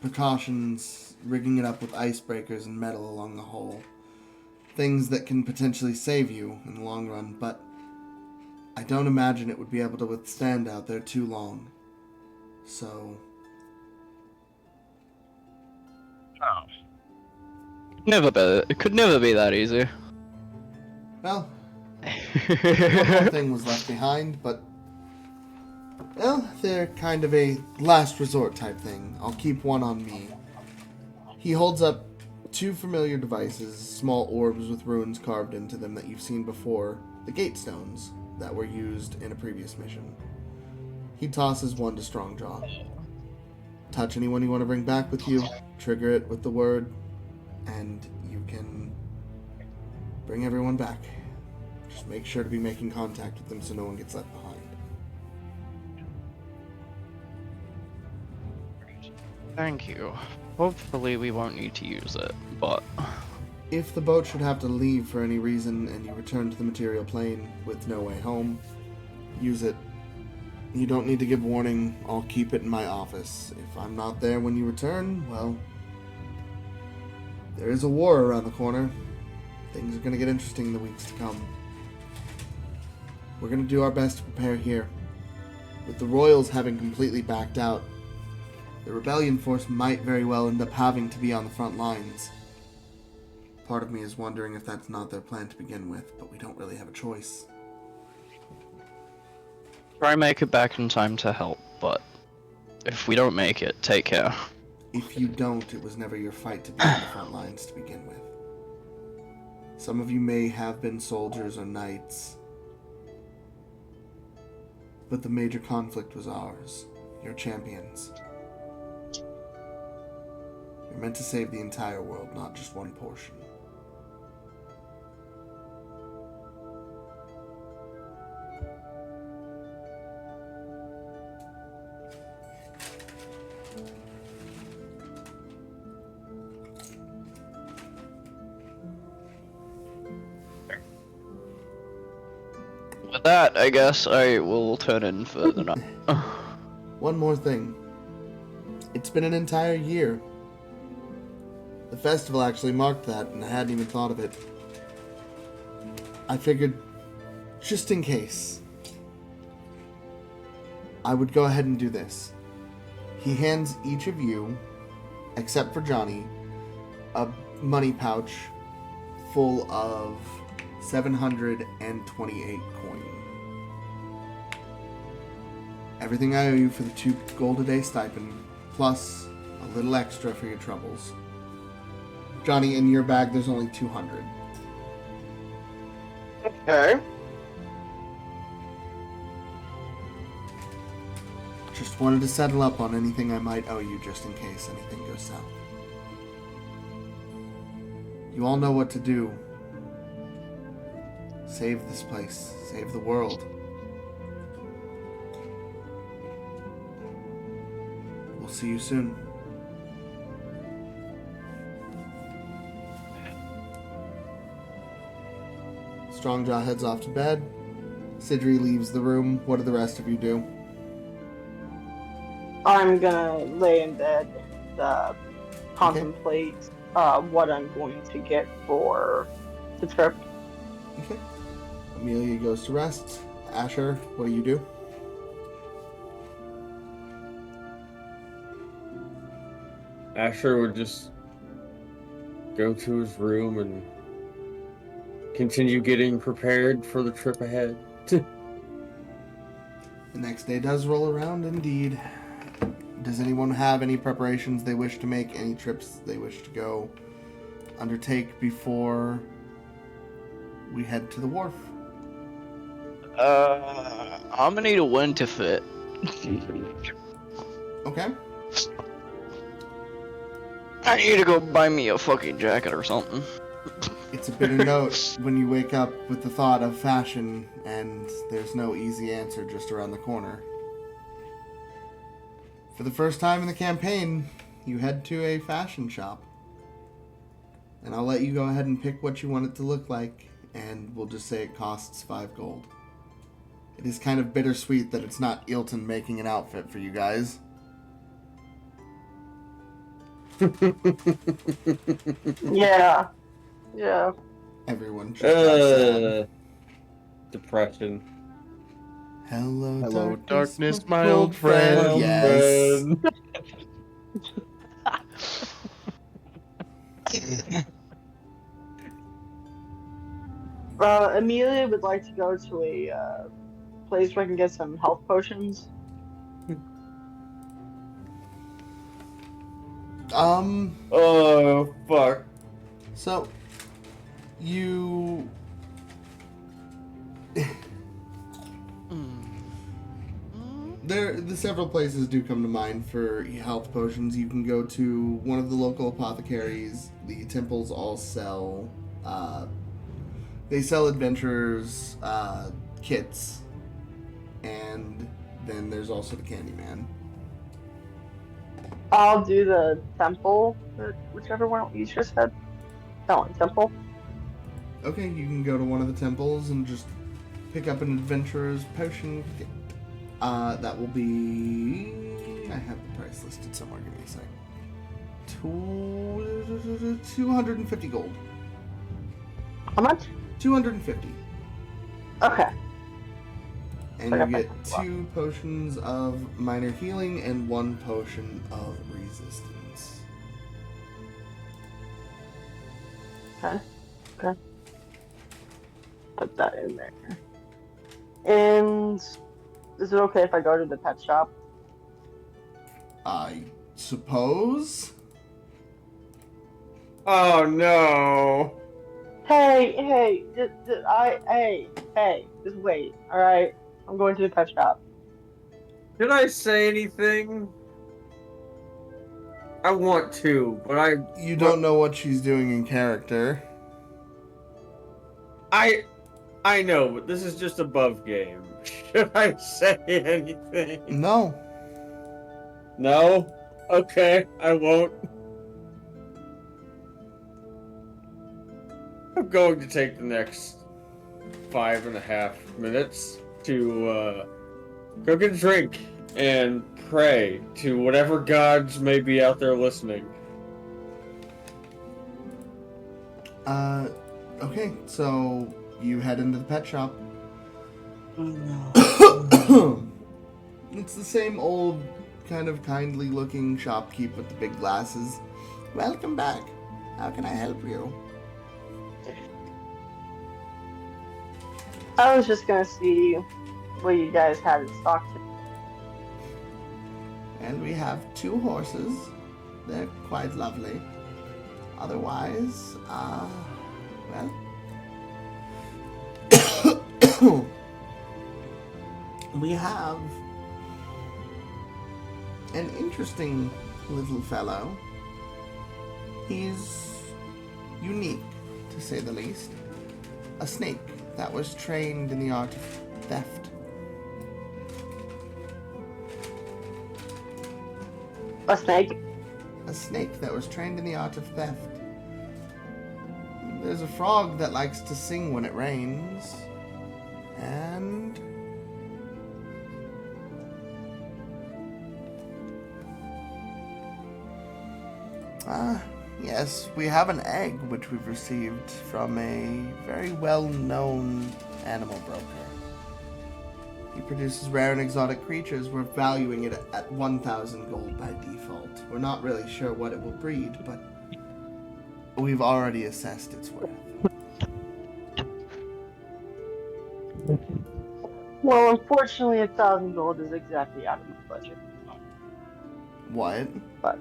Precautions, rigging it up with icebreakers and metal along the hull. Things that can potentially save you in the long run, but I don't imagine it would be able to withstand out there too long. So... It could never be that easy. Well, one more thing was left behind, but... Well, they're kind of a last resort type thing. I'll keep one on me. He holds up 2 familiar devices, small orbs with runes carved into them that you've seen before, the gate stones that were used in a previous mission. He tosses one to Strongjaw. Touch anyone you want to bring back with you, trigger it with the word, and you can bring everyone back. Just make sure to be making contact with them so no one gets left behind. Thank you. Hopefully we won't need to use it, but... If the boat should have to leave for any reason and you return to the material plane with no way home, use it. You don't need to give warning. I'll keep it in my office. If I'm not there when you return, well... There is a war around the corner. Things are going to get interesting in the weeks to come. We're going to do our best to prepare here. With the Royals having completely backed out, the rebellion force might very well end up having to be on the front lines. Part of me is wondering if that's not their plan to begin with, but we don't really have a choice. Try and make it back in time to help, but if we don't make it, take care. If you don't, it was never your fight to be on the front lines to begin with. Some of you may have been soldiers or knights, but the major conflict was ours, your champions. You're meant to save the entire world, not just one portion. With that, I guess I will turn in for the night. One more thing. It's been an entire year. The festival actually marked that, and I hadn't even thought of it. I figured, just in case, I would go ahead and do this. He hands each of you, except for Johnny, a money pouch full of 728 coin. Everything I owe you for the 2 gold a day stipend, plus a little extra for your troubles. Johnny, in your bag, there's only 200. Okay. Just wanted to settle up on anything I might owe you just in case anything goes south. You all know what to do. Save this place. Save the world. We'll see you soon. Strongjaw heads off to bed. Sidri leaves the room. What do the rest of you do? I'm gonna lay in bed and contemplate what I'm going to get for the trip. Okay. Amelia goes to rest. Asher, what do you do? Asher would just go to his room and continue getting prepared for the trip ahead. The next day does roll around, indeed. Does anyone have any preparations they wish to make, any trips they wish to go undertake before we head to the wharf? I'm gonna need a winter fit. Okay. I need to go buy me a fucking jacket or something. It's a bitter note when you wake up with the thought of fashion and there's no easy answer just around the corner. For the first time in the campaign, you head to a fashion shop. And I'll let you go ahead and pick what you want it to look like, and we'll just say it costs 5 gold. It is kind of bittersweet that it's not Ilton making an outfit for you guys. Yeah. Yeah. Everyone just got sad. Depression. Hello, darkness, my old friend. Yes. Amelia would like to go to a place where I can get some health potions. Oh, fuck. So, you... The several places do come to mind for health potions. You can go to one of the local apothecaries. The temples all sell... they sell adventurers' kits. And then there's also the Candyman. I'll do the temple, whichever one you just said. That one, temple. Okay, you can go to one of the temples and just pick up an adventurer's potion kit. That will be... I have the price listed somewhere, give me a sec. 250 gold. How much? 250. Okay. And you get 2 potions of minor healing and 1 potion of resistance. Okay. Okay. Put that in there. And is it okay if I go to the pet shop? I suppose? Oh no. Hey, just wait, alright? I'm going to the pet shop. Did I say anything? I want to, but You don't know what she's doing in character. I know, but this is just above game. Should I say anything? No. No? Okay, I won't. I'm going to take the next 5.5 minutes to go get a drink and pray to whatever gods may be out there listening. Okay, so you head into the pet shop. Oh no. It's the same old, kind of kindly looking shopkeep with the big glasses. Welcome back. How can I help you? I was just gonna see what you guys had in stock today. And we have 2 horses. They're quite lovely. Otherwise, well... we have an interesting little fellow. He's unique, to say the least. A snake that was trained in the art of theft. A snake? A snake that was trained in the art of theft. There's a frog that likes to sing when it rains. And... yes, we have an egg which we've received from a very well-known animal broker. He produces rare and exotic creatures. We're valuing it at 1,000 gold by default. We're not really sure what it will breed, but we've already assessed its worth. Well, unfortunately, 1,000 gold is exactly out of my budget. What? But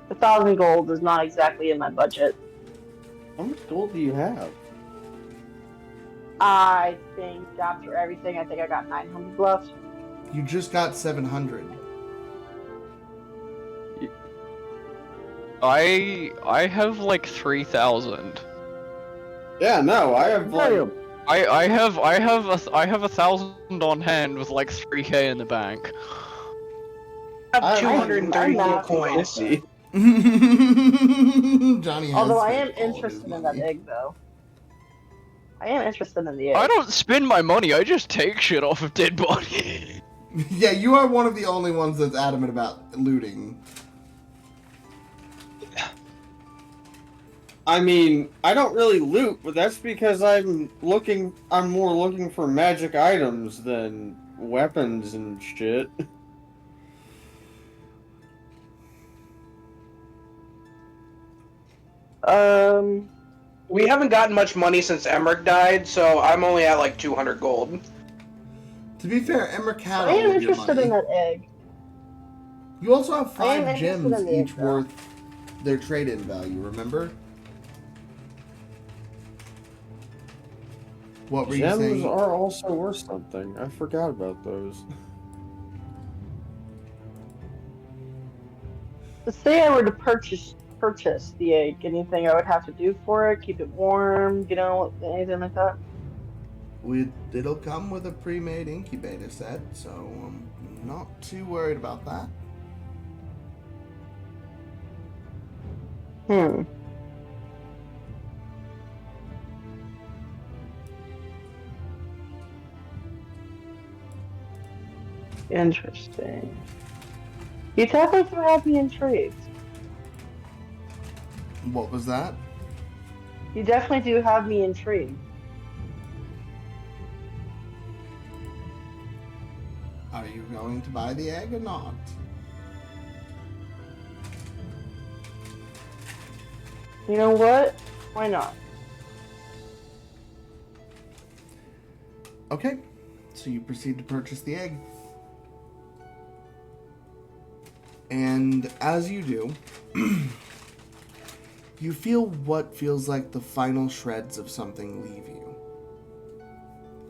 1,000 gold is not exactly in my budget. How much gold do you have? I think after everything, I think I got 900 left. You just got 700. I have like 3,000. Yeah, no, I have like... I have 1,000 on hand with like 3k in the bank. I have 230 I'm gold coins. Johnny has Although I spent am all of his interested in that money. egg, though. I am interested in the egg. I don't spend my money, I just take shit off of dead bodies. Yeah, you are one of the only ones that's adamant about looting. I mean, I don't really loot, but that's because I'm more looking for magic items than weapons and shit. We haven't gotten much money since Emrick died, so I'm only at like 200 gold. To be fair, Emrick had I all am of your interested money. in that egg. You also have I am 5 interested gems, in the egg, each though. worth their trade-in value, remember? What were you Gems saying? are also worth something. I forgot about those. Let's say I were to purchase the egg. Anything I would have to do for it? Keep it warm? You know, anything like that? It'll come with a pre-made incubator set, so I'm not too worried about that. Hmm. Interesting. You definitely do have me intrigued. What was that? You definitely do have me intrigued. Are you going to buy the egg or not? You know what? Why not? Okay, so you proceed to purchase the egg. And as you do, you feel what feels like the final shreds of something leave you.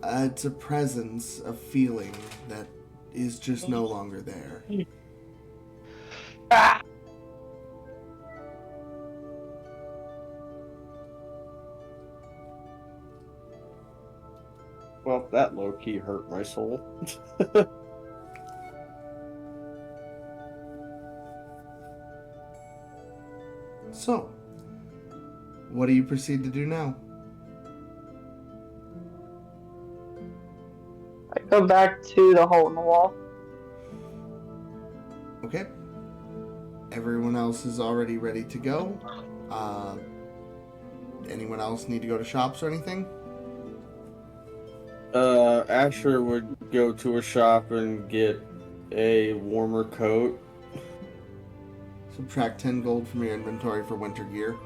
It's a presence, a feeling that is just no longer there. Ah! Well, that low-key hurt my soul. So, what do you proceed to do now? I go back to the hole in the wall. Okay. Everyone else is already ready to go. Anyone else need to go to shops or anything? Asher would go to a shop and get a warmer coat. Subtract 10 gold from your inventory for winter gear.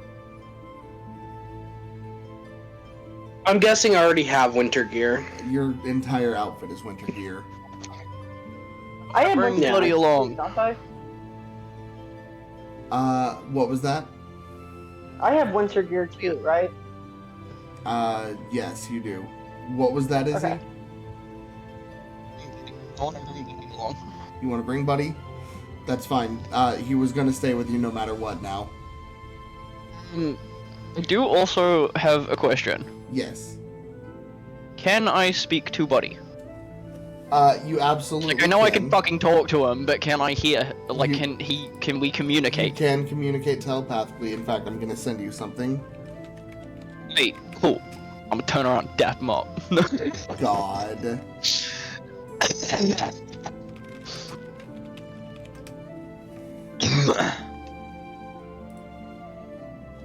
I'm guessing I already have winter gear. Your entire outfit is winter gear. I am Bring winter Bloody gear, along. don't I? What was that? I have winter gear too, right? Yes, you do. What was that, Izzy? Okay. You want to bring Buddy? That's fine. He was gonna stay with you no matter what now. I do also have a question. Yes. Can I speak to Buddy? You absolutely Like, I know I can fucking talk to him, but can I hear? Like, You- can we You communicate? can communicate telepathically. In fact, I'm gonna send you something. Wait, cool. I'm gonna turn around and dap him up. God.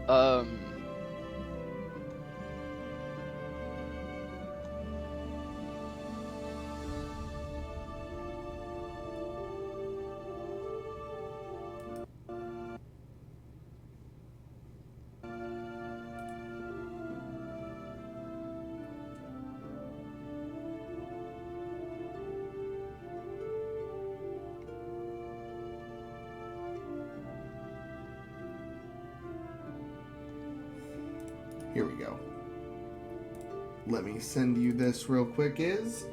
um. Here we go. Let me send you this real quick, Iz.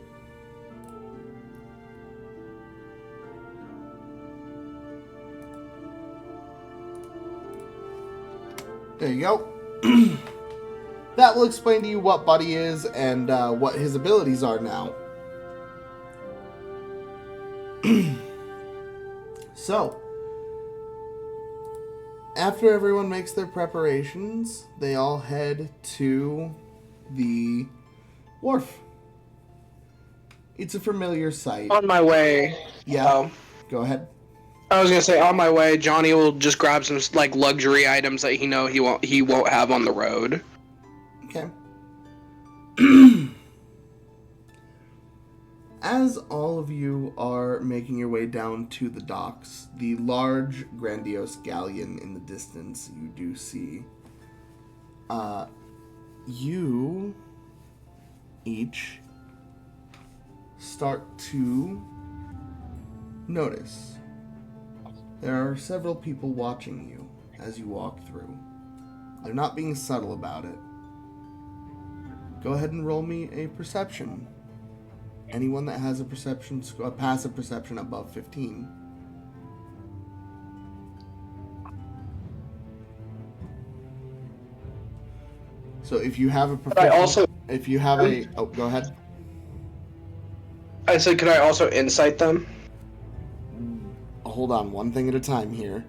There you go. That will explain to you what Buddy is and what his abilities are now. So, After everyone makes their preparations, they all head to the wharf. It's a familiar sight. On my way. Yeah, Oh. go ahead. I was gonna say, on my way, Johnny will just grab some like luxury items that he won't have on the road. Okay. As all of you are making your way down to the docks, the large, grandiose galleon in the distance you do see, you each start to notice there are several people watching you as you walk through. They're not being subtle about it. Go ahead and roll me a perception. Anyone that has a passive perception above 15. So if you have a go ahead. I said, could I also insight them? Hold on, one thing at a time here.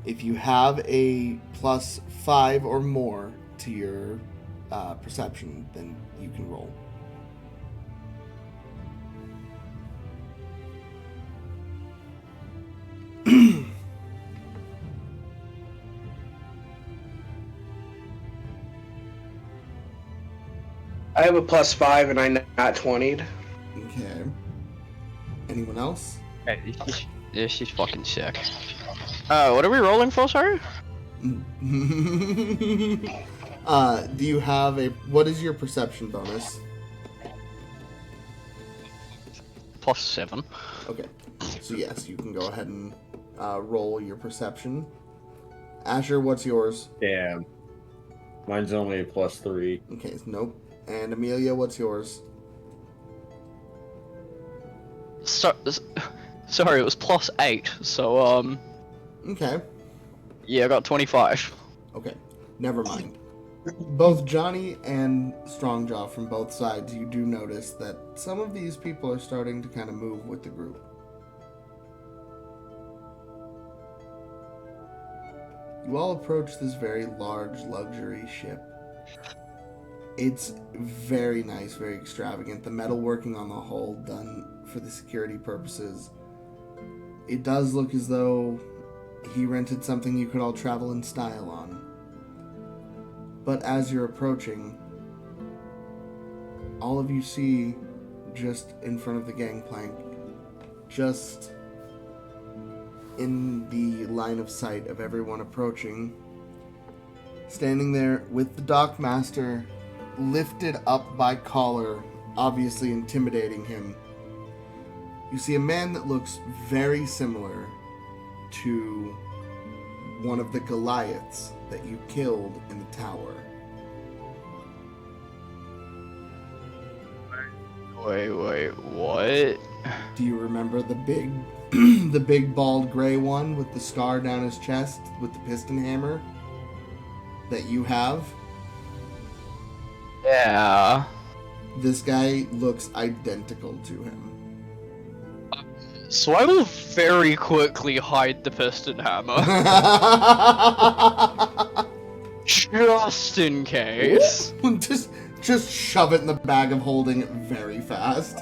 If you have a +5 or more to your perception, then you can roll. I have a +5 and I not 20'd. Okay. Anyone else? Yeah, she's fucking sick. What are we rolling for, sorry? Do you have what is your perception bonus? +7. Okay. So yes, you can go ahead and roll your perception. Asher, what's yours? Damn. Mine's only a +3. Okay, nope. And Amelia, what's yours? Sorry, it was +8. So Okay. yeah, I got 25. Okay. Never mind. Both Johnny and Strongjaw from both sides, you do notice that some of these people are starting to kind of move with the group. You all approach this very large luxury ship. It's very nice, very extravagant. The metalworking on the hull done for the security purposes. It does look as though he rented something you could all travel in style on. But as you're approaching, all of you see just in front of the gangplank, just in the line of sight of everyone approaching, standing there with the dockmaster lifted up by collar, obviously intimidating him. You see a man that looks very similar to one of the Goliaths that you killed in the tower. Wait, what? Do you remember the big the big bald gray one with the scar down his chest with the piston hammer that you have? Yeah. This guy looks identical to him. So I will very quickly hide the piston hammer. Just in case. just shove it in the bag of holding very fast.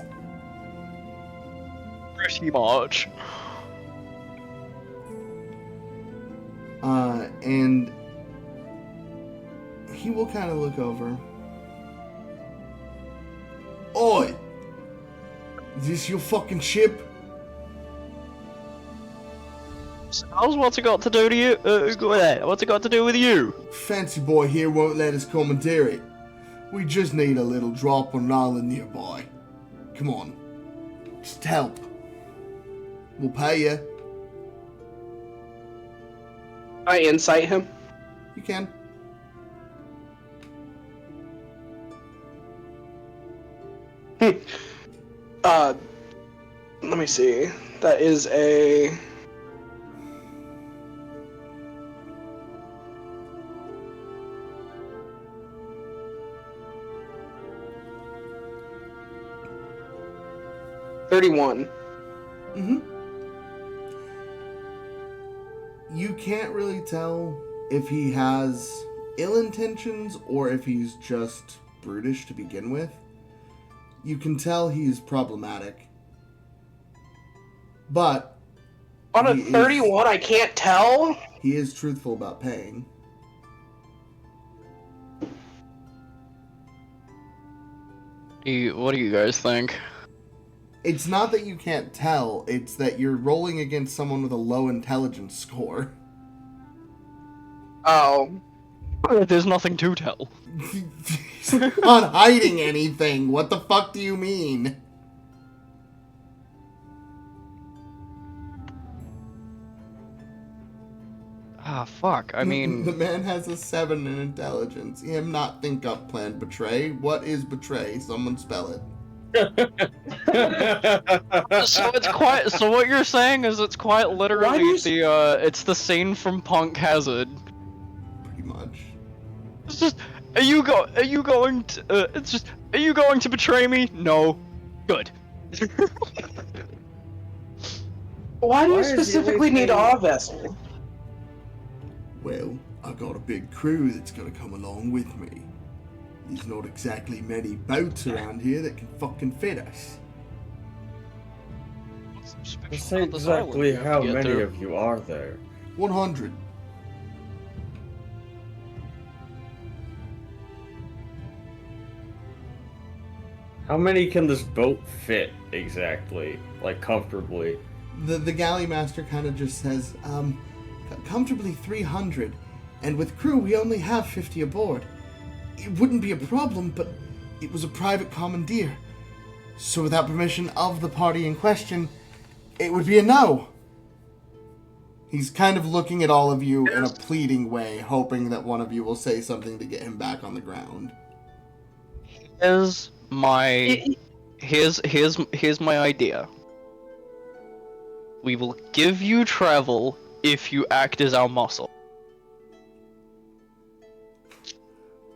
Pretty much. And he will kind of look over. Oi! Is this your fucking ship? What's it got to do to you? What's it got to do with you? Fancy boy here won't let us commandeer it. We just need a little drop on an island nearby. Come on. Just help. We'll pay you. I insight him. You can. Let me see. That is a... $31. Mm-hmm. You can't really tell if he has ill intentions or if he's just brutish to begin with. You can tell he's problematic. But On a he 31, I can't tell? He is truthful about paying. What do you guys think? It's not that you can't tell, it's that you're rolling against someone with a low intelligence score. Oh. There's nothing to tell. He's not hiding anything. What the fuck do you mean? Ah, fuck. I mean... The man has a 7 in intelligence. Him not think up plan betray. What is betray? Someone spell it. So it's quite... So what you're saying is it's quite literally you it's the scene from Punk Hazard. Pretty much. It's just... Are you going to... it's just... Are you going to betray me? No. Good. Why do you is he specifically need always a vessel? Well, I got a big crew that's gonna come along with me. There's not exactly many boats around here that can fucking fit us. Just say exactly how many of you are there. 100. How many can this boat fit exactly? Like, comfortably? The galley master kind of just says, comfortably 300, and with crew we only have 50 aboard. It wouldn't be a problem, but it was a private commandeer. So without permission of the party in question, it would be a no. He's kind of looking at all of you in a pleading way, hoping that one of you will say something to get him back on the ground. Here's my idea. We will give you travel if you act as our muscle.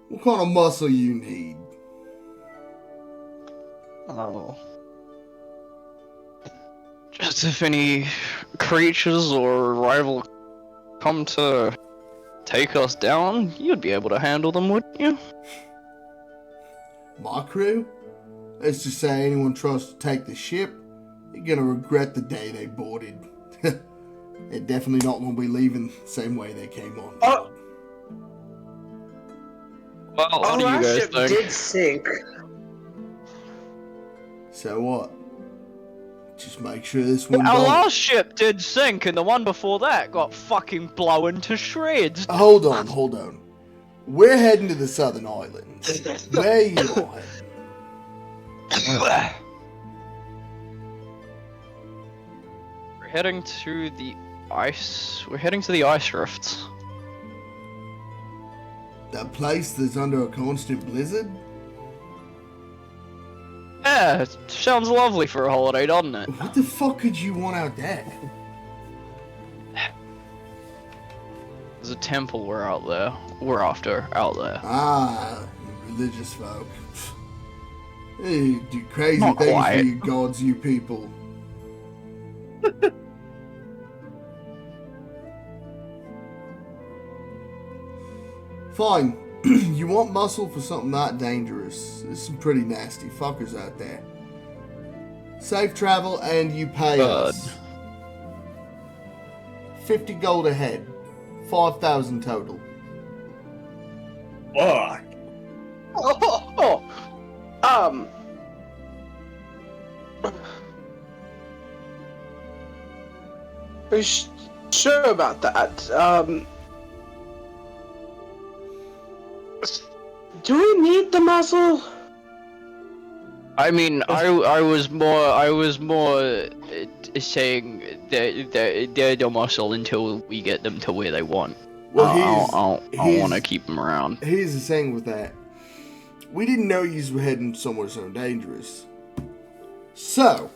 What kind of muscle you need? Oh. Just if any creatures or rival come to take us down, you'd be able to handle them, wouldn't you? My crew? Let's just say anyone tries to take the ship, they're gonna regret the day they boarded. They're definitely not gonna be leaving the same way they came on. Well, what do you Our guys ship think? did sink. So what? Just make sure this one Our don't. last ship did sink, and the one before that got fucking blown to shreds. Hold on. We're heading to the Southern Islands. Where you going? We're heading to the ice. We're heading to the ice rifts. That place that's under a constant blizzard? Yeah, it sounds lovely for a holiday, doesn't it? What the fuck could you want out there? There's a temple we're after out there. Ah, religious folk. Hey, do crazy Not things quite. for you gods, you people. Fine. You want muscle for something that dangerous. There's some pretty nasty fuckers out there. Safe travel and you pay us. 50 gold a head. 5,000 total. Fuck! Are you sure about that? Do we need the muscle? I mean, I was more saying they're the muscle until we get them to where they want. Well, I don't want to keep them around. Here's the thing with that. We didn't know you were heading somewhere so dangerous. So,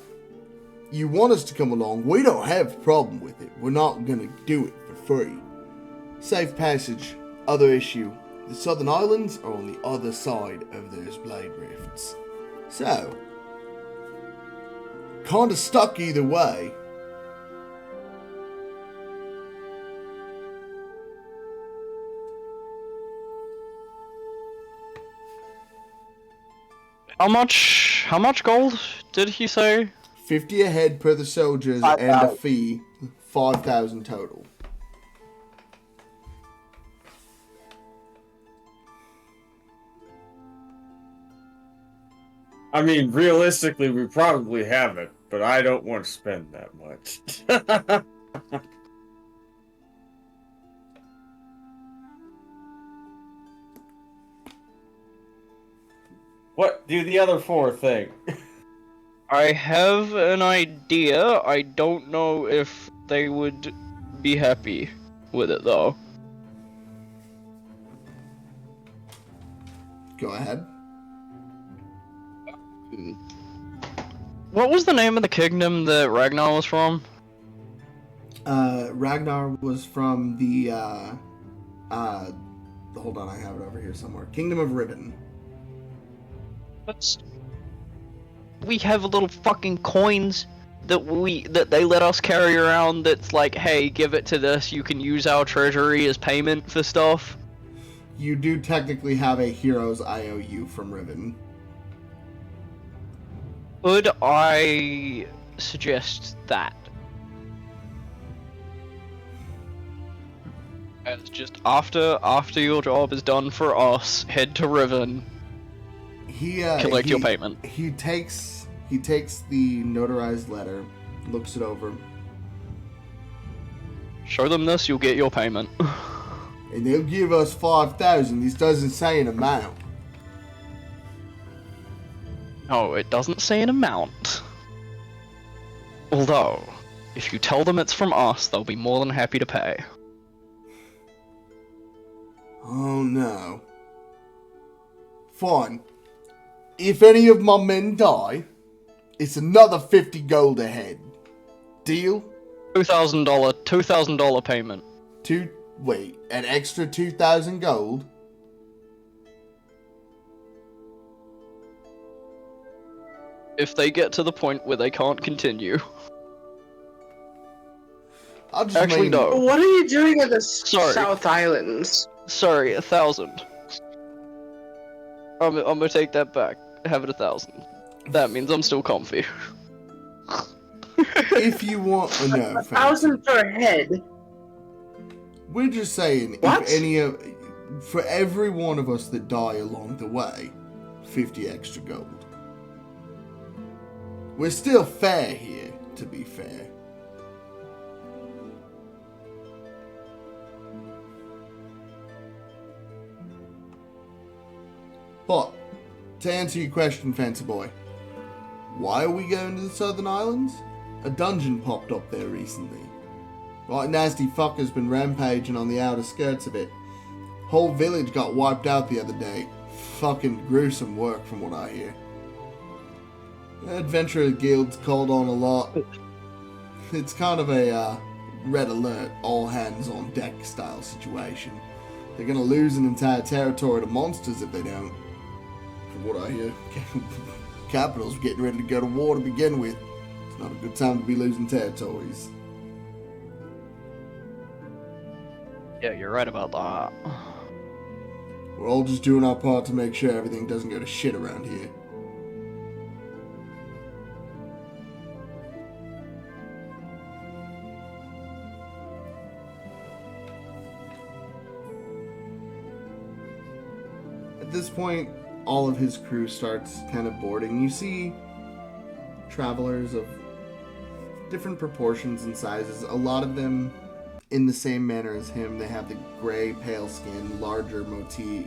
you want us to come along, we don't have a problem with it. We're not gonna do it for free. Safe passage, other issue. The Southern Islands are on the other side of those blade rifts. So, kinda stuck either way. How much gold did he say? 50 a head per the soldiers and a 5,000. fee, 5,000 total. I mean, realistically, we probably have it, but I don't want to spend that much. What do the other four think? I have an idea. I don't know if they would be happy with it though. Go ahead. What was the name of the kingdom that Ragnar was from? Ragnar was from the, hold on, I have it over here somewhere. Kingdom of Ribbon. We have little fucking coins that they let us carry around that's like, hey, give it to this, you can use our treasury as payment for stuff. You do technically have a hero's IOU from Ribbon. Could I suggest that? As just after your job is done for us, head to Riven, collect your payment. He takes the notarized letter, looks it over, Show them this, you'll get your payment. and they'll give us 5,000. This doesn't say an amount. No, it doesn't say an amount. Although, if you tell them it's from us, they'll be more than happy to pay. Oh no. Fine. If any of my men die, it's another 50 gold a head. Deal? $2,000 payment. An extra 2,000 gold? If they get to the point where they can't continue. I'll just Actually, no. What are you doing in the Sorry. South Islands? Sorry, 1,000. I'm gonna take that back. Have it 1,000. That means I'm still comfy. If you want... no, 1,000 per head. We're just saying, What? if any of... For every one of us that die along the way, 50 extra gold. We're still fair here, to be fair. But, to answer your question, Fancy Boy, why are we going to the Southern Islands? A dungeon popped up there recently. Right nasty fucker's been rampaging on the outer skirts of it. Whole village got wiped out the other day. Fucking gruesome work from what I hear. Adventurer Guild's called on a lot. It's kind of a red alert, all hands on deck style situation. They're gonna lose an entire territory to monsters if they don't. From what I hear, Capital's getting ready to go to war to begin with. It's not a good time to be losing territories. Yeah, you're right about that. We're all just doing our part to make sure everything doesn't go to shit around here. At this point, all of his crew starts kind of boarding. You see travelers of different proportions and sizes. A lot of them in the same manner as him. They have the gray, pale skin, larger motif,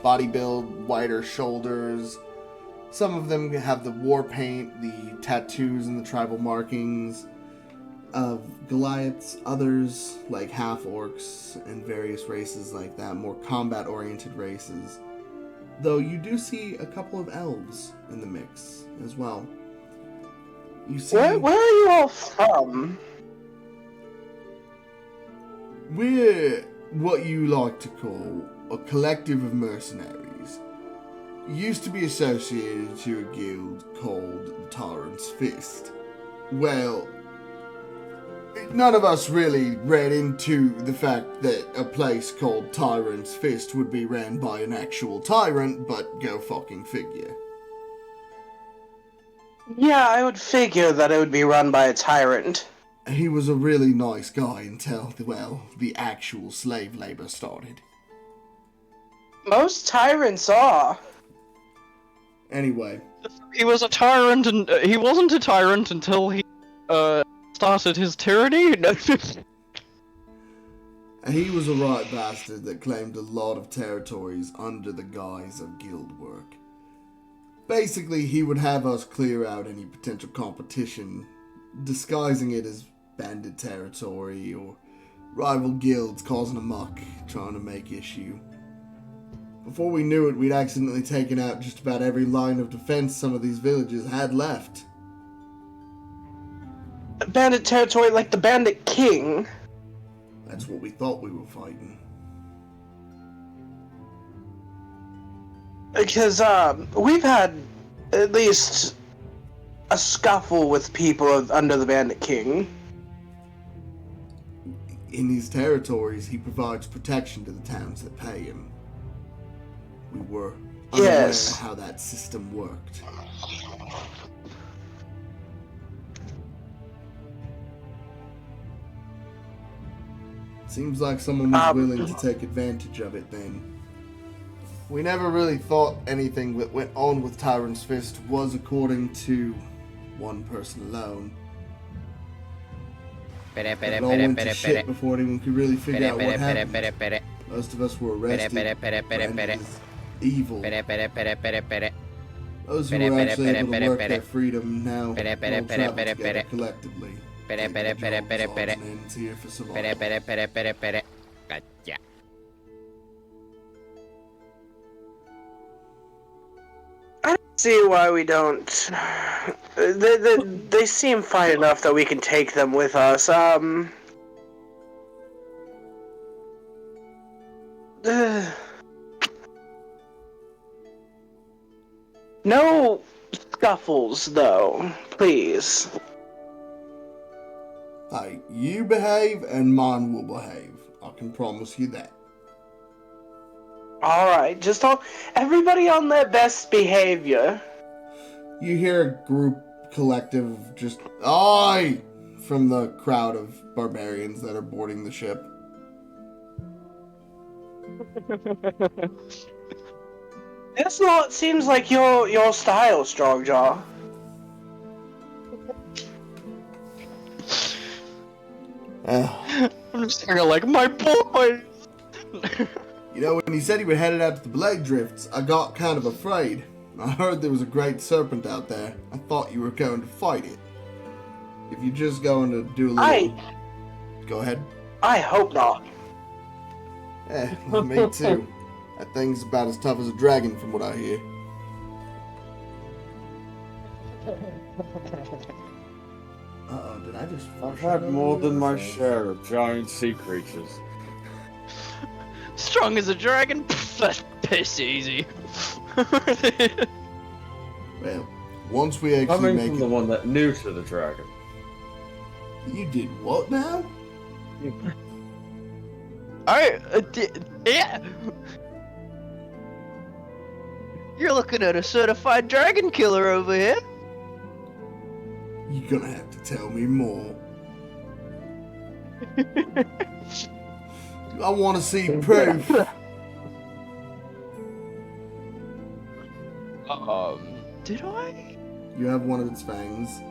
body build, wider shoulders. Some of them have the war paint, the tattoos and the tribal markings of Goliaths. Others, like half-orcs and various races like that, more combat-oriented races. Though you do see a couple of elves in the mix as well. You see, Where are you all from? we're what you like to call a collective of mercenaries. Used to be associated to a guild called the Tyrant's Fist. Well, none of us really read into the fact that a place called Tyrant's Fist would be ran by an actual tyrant, but go fucking figure. Yeah, I would figure that it would be run by a tyrant. He was a really nice guy until, well, the actual slave labor started. Most tyrants are. Anyway, He was a tyrant, and he wasn't a tyrant until he started his tyranny. he was a right bastard that claimed a lot of territories under the guise of guild work. Basically, he would have us clear out any potential competition, disguising it as bandit territory or rival guilds causing a muck, trying to make issue. Before we knew it, we'd accidentally taken out just about every line of defense some of these villages had left. Bandit territory like the Bandit King. That's what we thought we were fighting. Because, we've had at least a scuffle with people under the Bandit King. In these territories, he provides protection to the towns that pay him. We were unaware Yes. how that system worked. Seems like someone was willing to take advantage of it then. We never really thought anything that went on with Tyrant's Fist was according to one person alone. It all went to shit before anyone could really figure out what happened. Most of us were arrested, branded as evil. Those who were actually able to work their freedom now all travel together collectively. Taking jobs, odds and ends here for survival. Gotcha. I don't see why we don't. They seem fine enough that we can take them with us. No scuffles, though. Please. You behave and mine will behave. I can promise you that. Alright, just all. Everybody on their best behavior. You hear a group collective just "Aye!" from the crowd of barbarians that are boarding the ship. This not seems like your style, Strongjaw. Uh, I'm just thinking like, my boy! you know, when he said he was headed out to the Blade Drifts, I got kind of afraid. I heard there was a great serpent out there. I thought you were going to fight it. If you're just going to do a little... Go ahead. I hope not. Eh, me too. That thing's about as tough as a dragon from what I hear. Uh-oh, did I just... I've had more than my share of giant sea creatures. Strong as a dragon? Pff, that's piss easy. Well, once we actually Coming make from it... the one that knew to the dragon. You did what now? Yeah. You're looking at a certified dragon killer over here. You're gonna have to tell me more. I want to see proof. Did I? You have one of its fangs.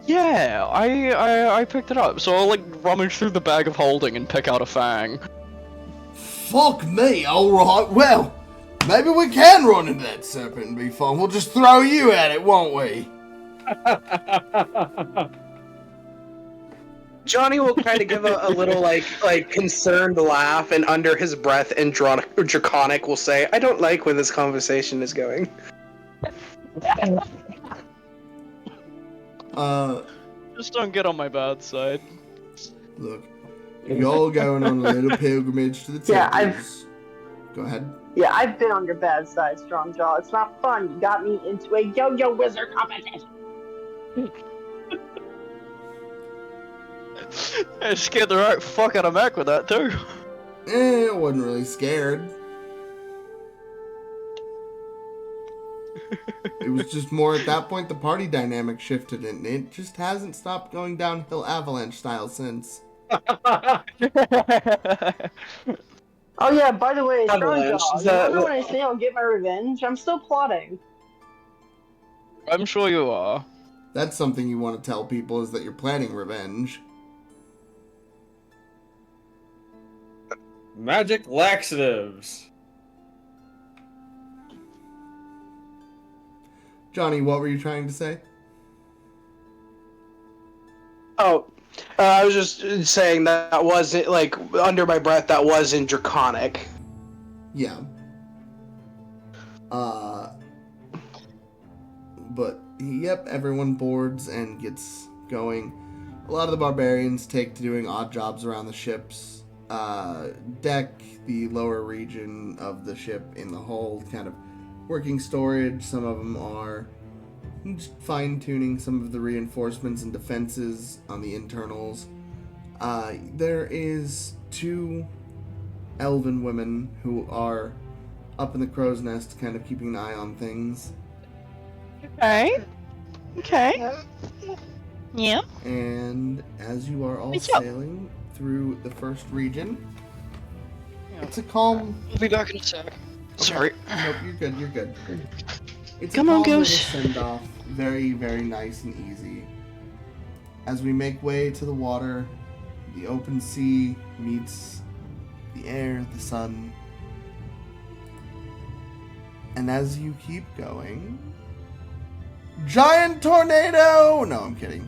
Yeah, I picked it up. So I'll like rummage through the bag of holding and pick out a fang. Fuck me, alright, well, maybe we can run into that serpent and be fun. We'll just throw you at it, won't we? Johnny will kind of give a little like concerned laugh, and under his breath, and Draconic will say, "I don't like where this conversation is going." Just don't get on my bad side. Look, you're going on a little pilgrimage to the temples. Go ahead. Yeah, I've been on your bad side, Strongjaw. It's not fun. You got me into a yo-yo wizard competition. I scared the right fuck out of Mac with that too. I wasn't really scared. It was just more at that point the party dynamic shifted, and it just hasn't stopped going downhill avalanche style since. Oh yeah, by the way, Strong Avalanche, Dog, is that- remember when I say I'll get my revenge? I'm still plotting. I'm sure you are. That's something you want to tell people, is that you're planning revenge. Magic laxatives. Johnny, what were you trying to say? Oh, I was just saying that wasn't, like, under my breath, that wasn't draconic. Yeah. But, yep, everyone boards and gets going. A lot of the barbarians take to doing odd jobs around the ships. Deck, the lower region of the ship in the hull, kind of working storage. Some of them are just fine-tuning some of the reinforcements and defenses on the internals. There is 2 elven women who are up in the crow's nest, kind of keeping an eye on things. Okay. Yeah. And as you are all What's up? sailing through the first region, it's a calm... I'll be back in a sec. Sorry. Nope, you're good. It's Come a on, calm little Goose. send-off. Very, very nice and easy. As we make way to the water, the open sea meets the air, the sun. And as you keep going... Giant tornado! No, I'm kidding.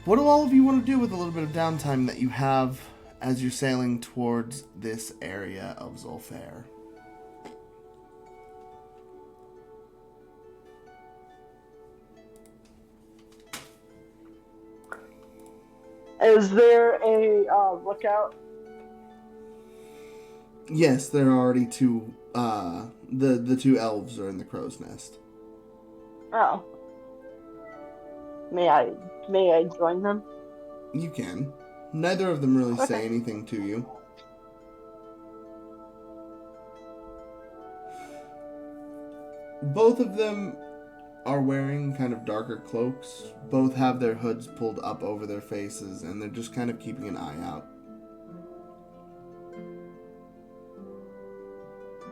What do all of you want to do with a little bit of downtime that you have as you're sailing towards this area of Zulfair? Is there a lookout? Yes, there are already 2, the 2 elves are in the crow's nest. Oh. May I join them? You can. Neither of them really say Okay. anything to you. Both of them are wearing kind of darker cloaks. Both have their hoods pulled up over their faces, and they're just kind of keeping an eye out.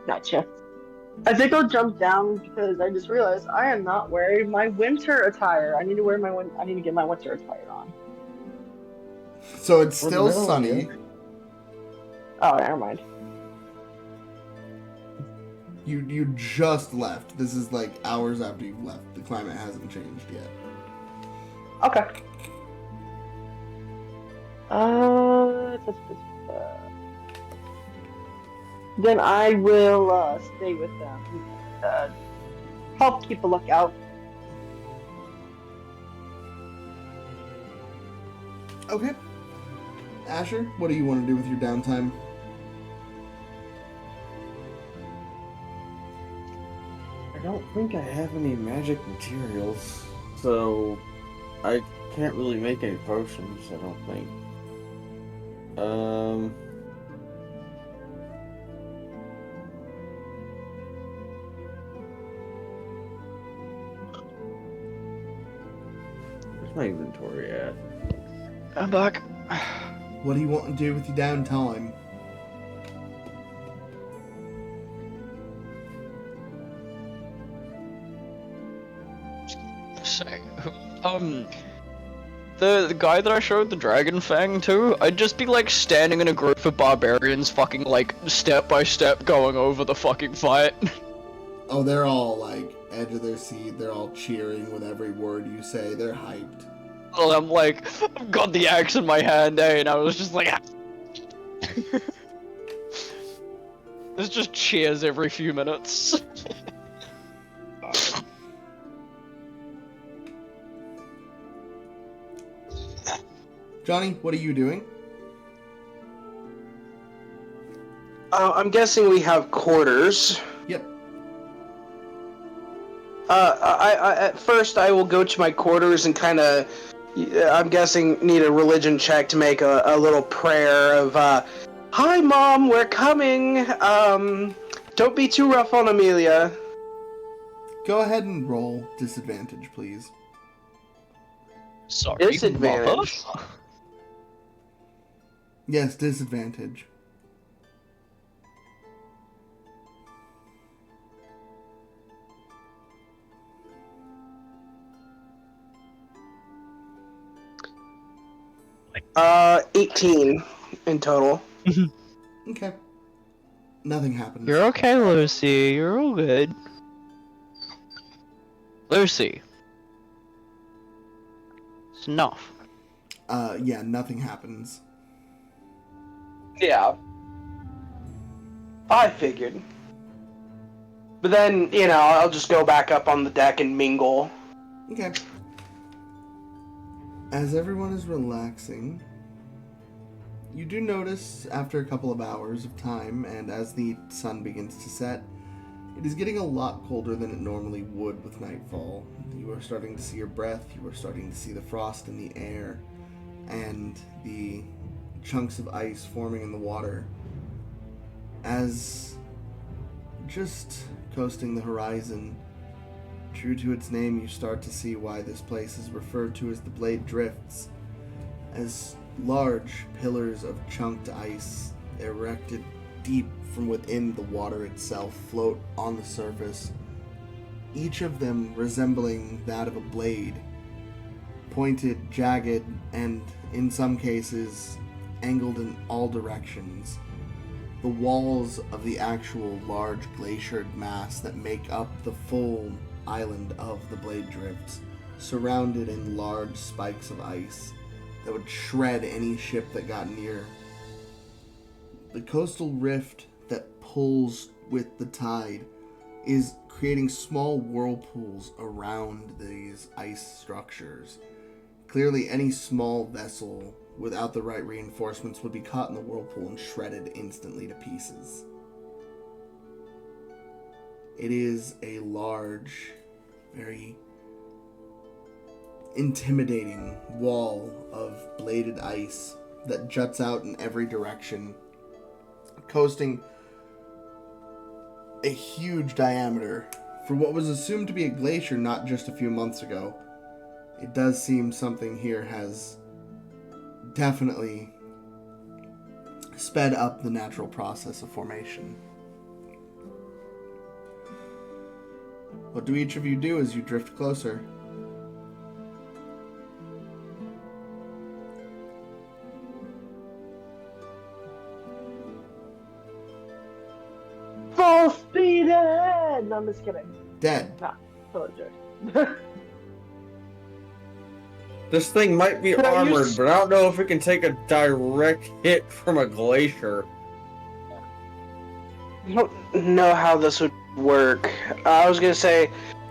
Gotcha. I think I'll jump down because I just realized I am not wearing my winter attire. I need to get my winter attire on. So it's Well, still no, sunny. yeah. Oh, never mind. You just left. This is like hours after you've left. The climate hasn't changed yet. Okay. Then I will stay with them. Help keep a lookout. Okay. Asher, what do you want to do with your downtime? I don't think I have any magic materials, so I can't really make any potions, I don't think. Where's my inventory at? I'm back. What do you want to do with your downtime? The guy that I showed the dragon fang to, I'd just be like standing in a group of barbarians fucking like step by step going over the fucking fight. Oh, they're all like edge of their seat. They're all cheering with every word you say. They're hyped. Well, I'm like, I've got the axe in my hand, and I was just like, there's just cheers every few minutes. Johnny, what are you doing? I'm guessing we have quarters. Yep. At first I will go to my quarters and kind of, I'm guessing, need a religion check to make a little prayer of, "Hi, Mom, we're coming. Don't be too rough on Amelia. Go ahead and roll disadvantage, please. Sorry, Disadvantage. mother. Yes, disadvantage. Uh, 18 in total. Okay. Nothing happens. You're okay, Lucy. You're all good. Lucy. It's enough. Yeah, nothing happens. Yeah. I figured. But then, you know, I'll just go back up on the deck and mingle. Okay. As everyone is relaxing, you do notice after a couple of hours of time, and as the sun begins to set, it is getting a lot colder than it normally would with nightfall. You are starting to see your breath, you are starting to see the frost in the air, and the chunks of ice forming in the water. As just coasting the horizon, true to its name, you start to see why this place is referred to as the Blade Drifts, as large pillars of chunked ice erected deep from within the water itself float on the surface, each of them resembling that of a blade, pointed, jagged, and in some cases angled in all directions. The walls of the actual large glaciered mass that make up the full island of the Blade Drifts, surrounded in large spikes of ice that would shred any ship that got near. The coastal rift that pulls with the tide is creating small whirlpools around these ice structures. Clearly, any small vessel without the right reinforcements would be caught in the whirlpool and shredded instantly to pieces. It is a large, very intimidating wall of bladed ice that juts out in every direction, coasting a huge diameter for what was assumed to be a glacier not just a few months ago. It does seem something here has definitely sped up the natural process of formation. What do each of you do as you drift closer? Full speed ahead! No, I'm just kidding. Dead. No, totally joking. This thing might be Could I armored, use- but I don't know if it can take a direct hit from a glacier. I don't know how this would work. I was gonna say,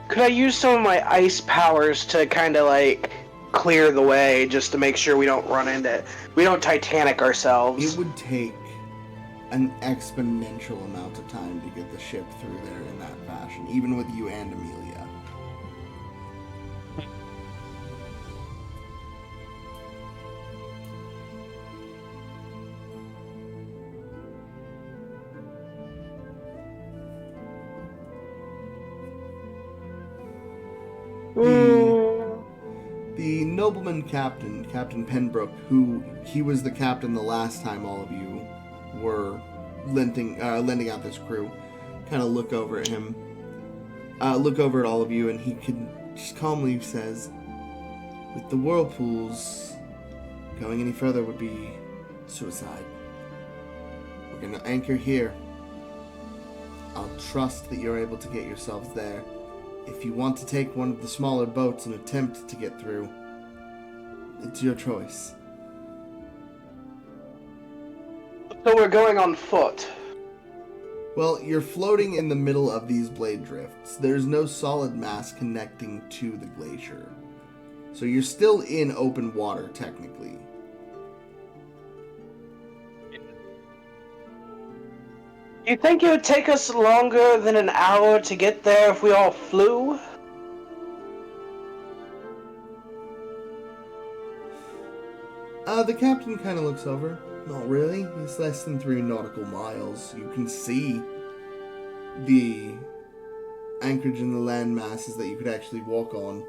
could I use some of my ice powers to kind of like clear the way just to make sure we don't run into it? We don't Titanic ourselves. It would take an exponential amount of time to get the ship through there in that fashion, even with you and Amelia. The nobleman captain, Captain Penbrook, who he was the captain the last time all of you were lending out this crew, kind of look over at him, look over at all of you, and he could just calmly says, "With the whirlpools, going any further would be suicide. We're gonna anchor here. I'll trust that you're able to get yourselves there. If you want to take one of the smaller boats and attempt to get through, it's your choice." So we're going on foot. Well, you're floating in the middle of these blade drifts. There's no solid mass connecting to the glacier. So you're still in open water, technically. You think it would take us longer than an hour to get there if we all flew? The captain kind of looks over. Not really. It's less than 3 nautical miles. You can see the anchorage in the land masses that you could actually walk on.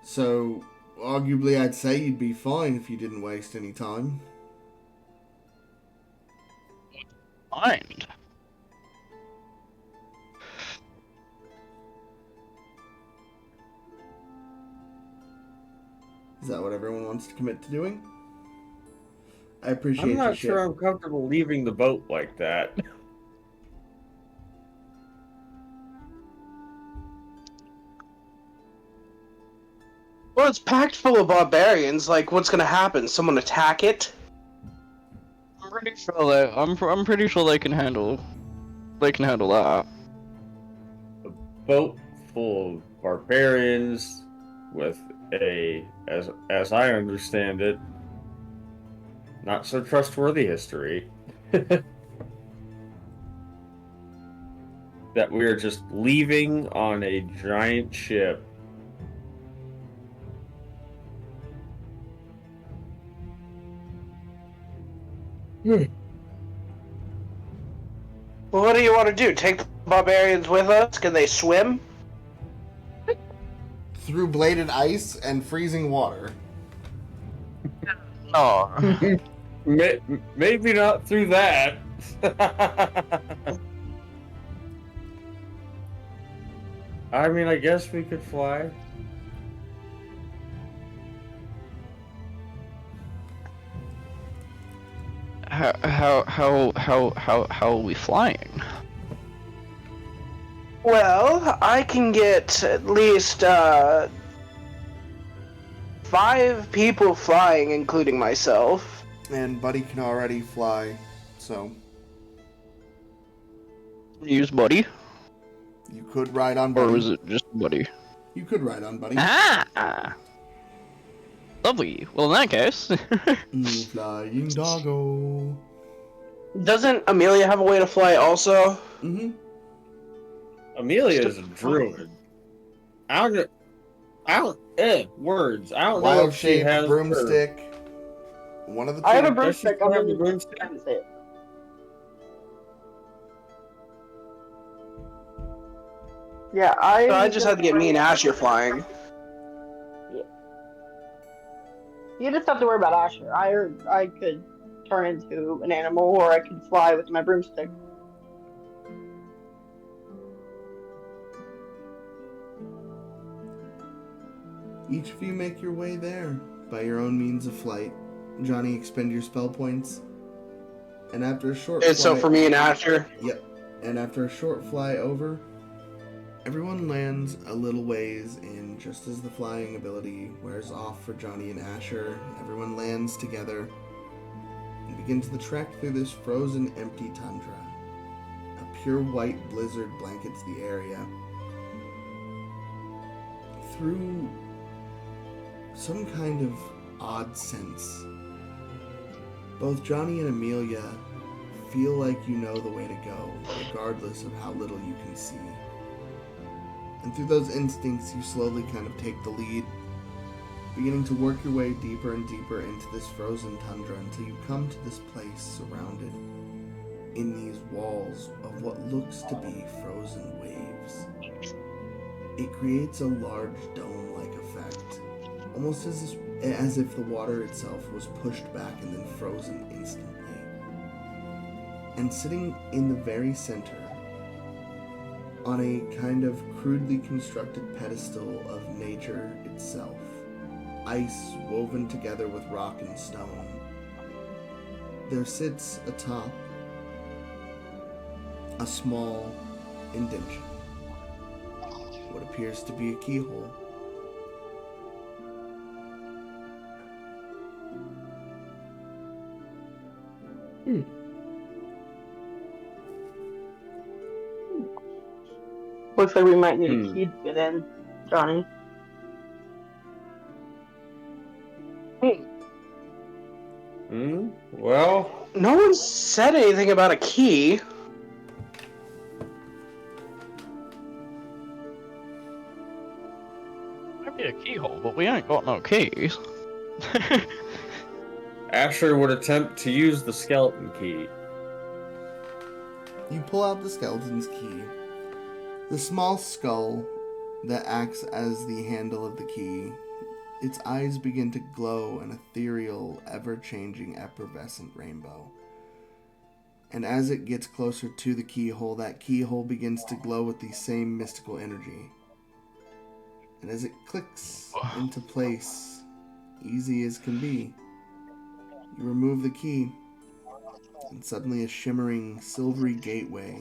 So, arguably, I'd say you'd be fine if you didn't waste any time. Mind. Is that what everyone wants to commit to doing? I appreciate I'm not your sure ship. I'm comfortable leaving the boat like that. Well, it's packed full of barbarians. Like, what's gonna happen? Someone attack it? I'm pretty sure I'm pretty sure they can handle that. A boat full of barbarians with as I understand it, not so trustworthy history. That we are just leaving on a giant ship. Well, what do you want to do? Take the barbarians with us? Can they swim? Through bladed ice and freezing water. No. Maybe not through that. I mean, I guess we could fly. How are we flying? Well, I can get at least 5 people flying, including myself. And Buddy can already fly, so Use Buddy? you could ride on Buddy. Or was it just Buddy? You could ride on Buddy. Ah! Lovely. Well, in that case... Flying doggo. Doesn't Amelia have a way to fly also? Mm-hmm. Amelia is a druid. Words. I don't know Wild if she shape, has broomstick. One of the two. I have a Does she broomstick. still have I'm the gonna broomstick? use it. Yeah, So I just had to get me and Asher flying. You just have to worry about Asher. I could turn into an animal, or I could fly with my broomstick. Each of you make your way there by your own means of flight. Johnny, expend your spell points. And after a short And so flight- for me and Asher, Yep. And after a short fly over, everyone lands a little ways in just as the flying ability wears off for Johnny and Asher. Everyone lands together and begins the trek through this frozen, empty tundra. A pure white blizzard blankets the area. Through some kind of odd sense, both Johnny and Amelia feel like you know the way to go, regardless of how little you can see. And through those instincts, you slowly kind of take the lead, beginning to work your way deeper and deeper into this frozen tundra until you come to this place surrounded in these walls of what looks to be frozen waves. It creates a large dome-like effect, almost as if the water itself was pushed back and then frozen instantly. And sitting in the very center, on a kind of crudely constructed pedestal of nature itself, ice woven together with rock and stone, there sits atop a small indention, what appears to be a keyhole. Looks like we might need a key to get in, Johnny. Well, no one said anything about a key. Might be a keyhole, but we ain't got no keys. Asher would attempt to use the skeleton key. You pull out the skeleton's key. The small skull that acts as the handle of the key, its eyes begin to glow an ethereal, ever-changing, effervescent rainbow. And as it gets closer to the keyhole, that keyhole begins to glow with the same mystical energy. And as it clicks into place, easy as can be, you remove the key, and suddenly a shimmering, silvery gateway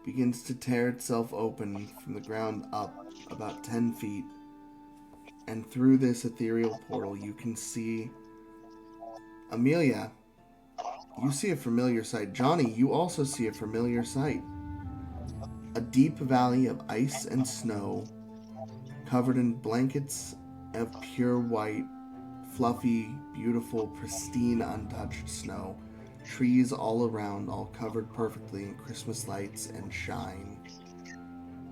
begins to tear itself open from the ground up about 10 feet. And through this ethereal portal, you can see Amelia. You see a familiar sight. Johnny, you also see a familiar sight. A deep valley of ice and snow, covered in blankets of pure white, fluffy, beautiful, pristine, untouched snow. Trees all around, all covered perfectly in Christmas lights and shine.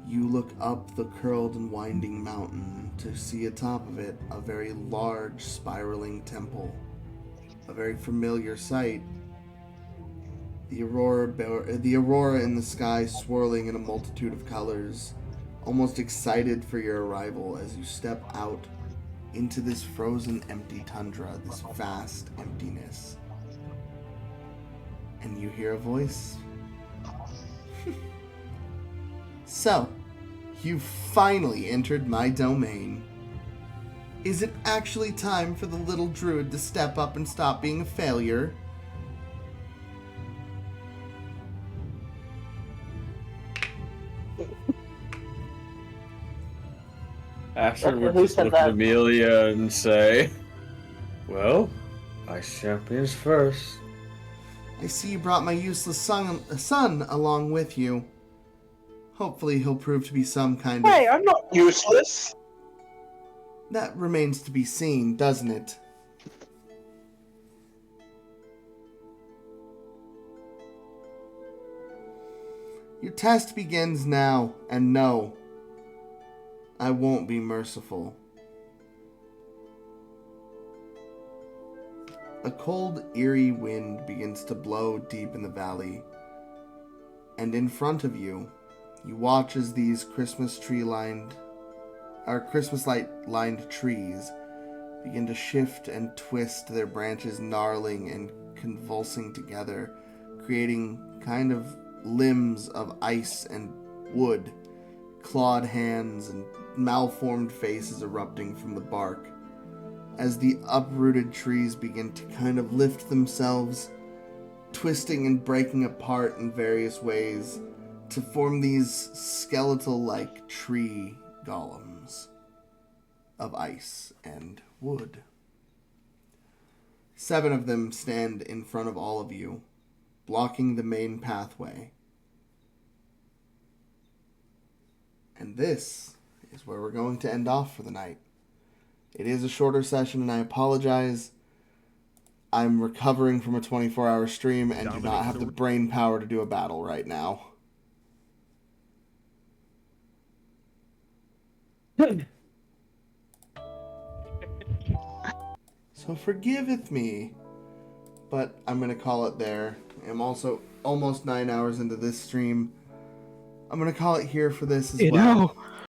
You look up the curled and winding mountain to see atop of it a very large, spiraling temple. A very familiar sight. The aurora in the sky swirling in a multitude of colors, almost excited for your arrival as you step out into this frozen, empty tundra, this vast emptiness. And you hear a voice. So, you finally entered my domain. Is it actually time for the little druid to step up and stop being a failure? Asher would Who just said look at that? Amelia and say, well, Ice Champions first. I see you brought my useless son along with you. Hopefully he'll prove to be some kind Hey, of... I'm not useless. That remains to be seen, doesn't it? Your test begins now, and no, I won't be merciful. A cold, eerie wind begins to blow deep in the valley, and in front of you, you watch as these Christmas light-lined trees begin to shift and twist, their branches gnarling and convulsing together, creating kind of limbs of ice and wood, clawed hands and malformed faces erupting from the bark, as the uprooted trees begin to kind of lift themselves, twisting and breaking apart in various ways to form these skeletal-like tree golems of ice and wood. 7 of them stand in front of all of you, blocking the main pathway. And this is where we're going to end off for the night. It is a shorter session, and I apologize. I'm recovering from a 24-hour stream and do not have the brain power to do a battle right now. So forgiveth me. But I'm going to call it there. I'm also almost 9 hours into this stream. I'm going to call it here for this as well. know,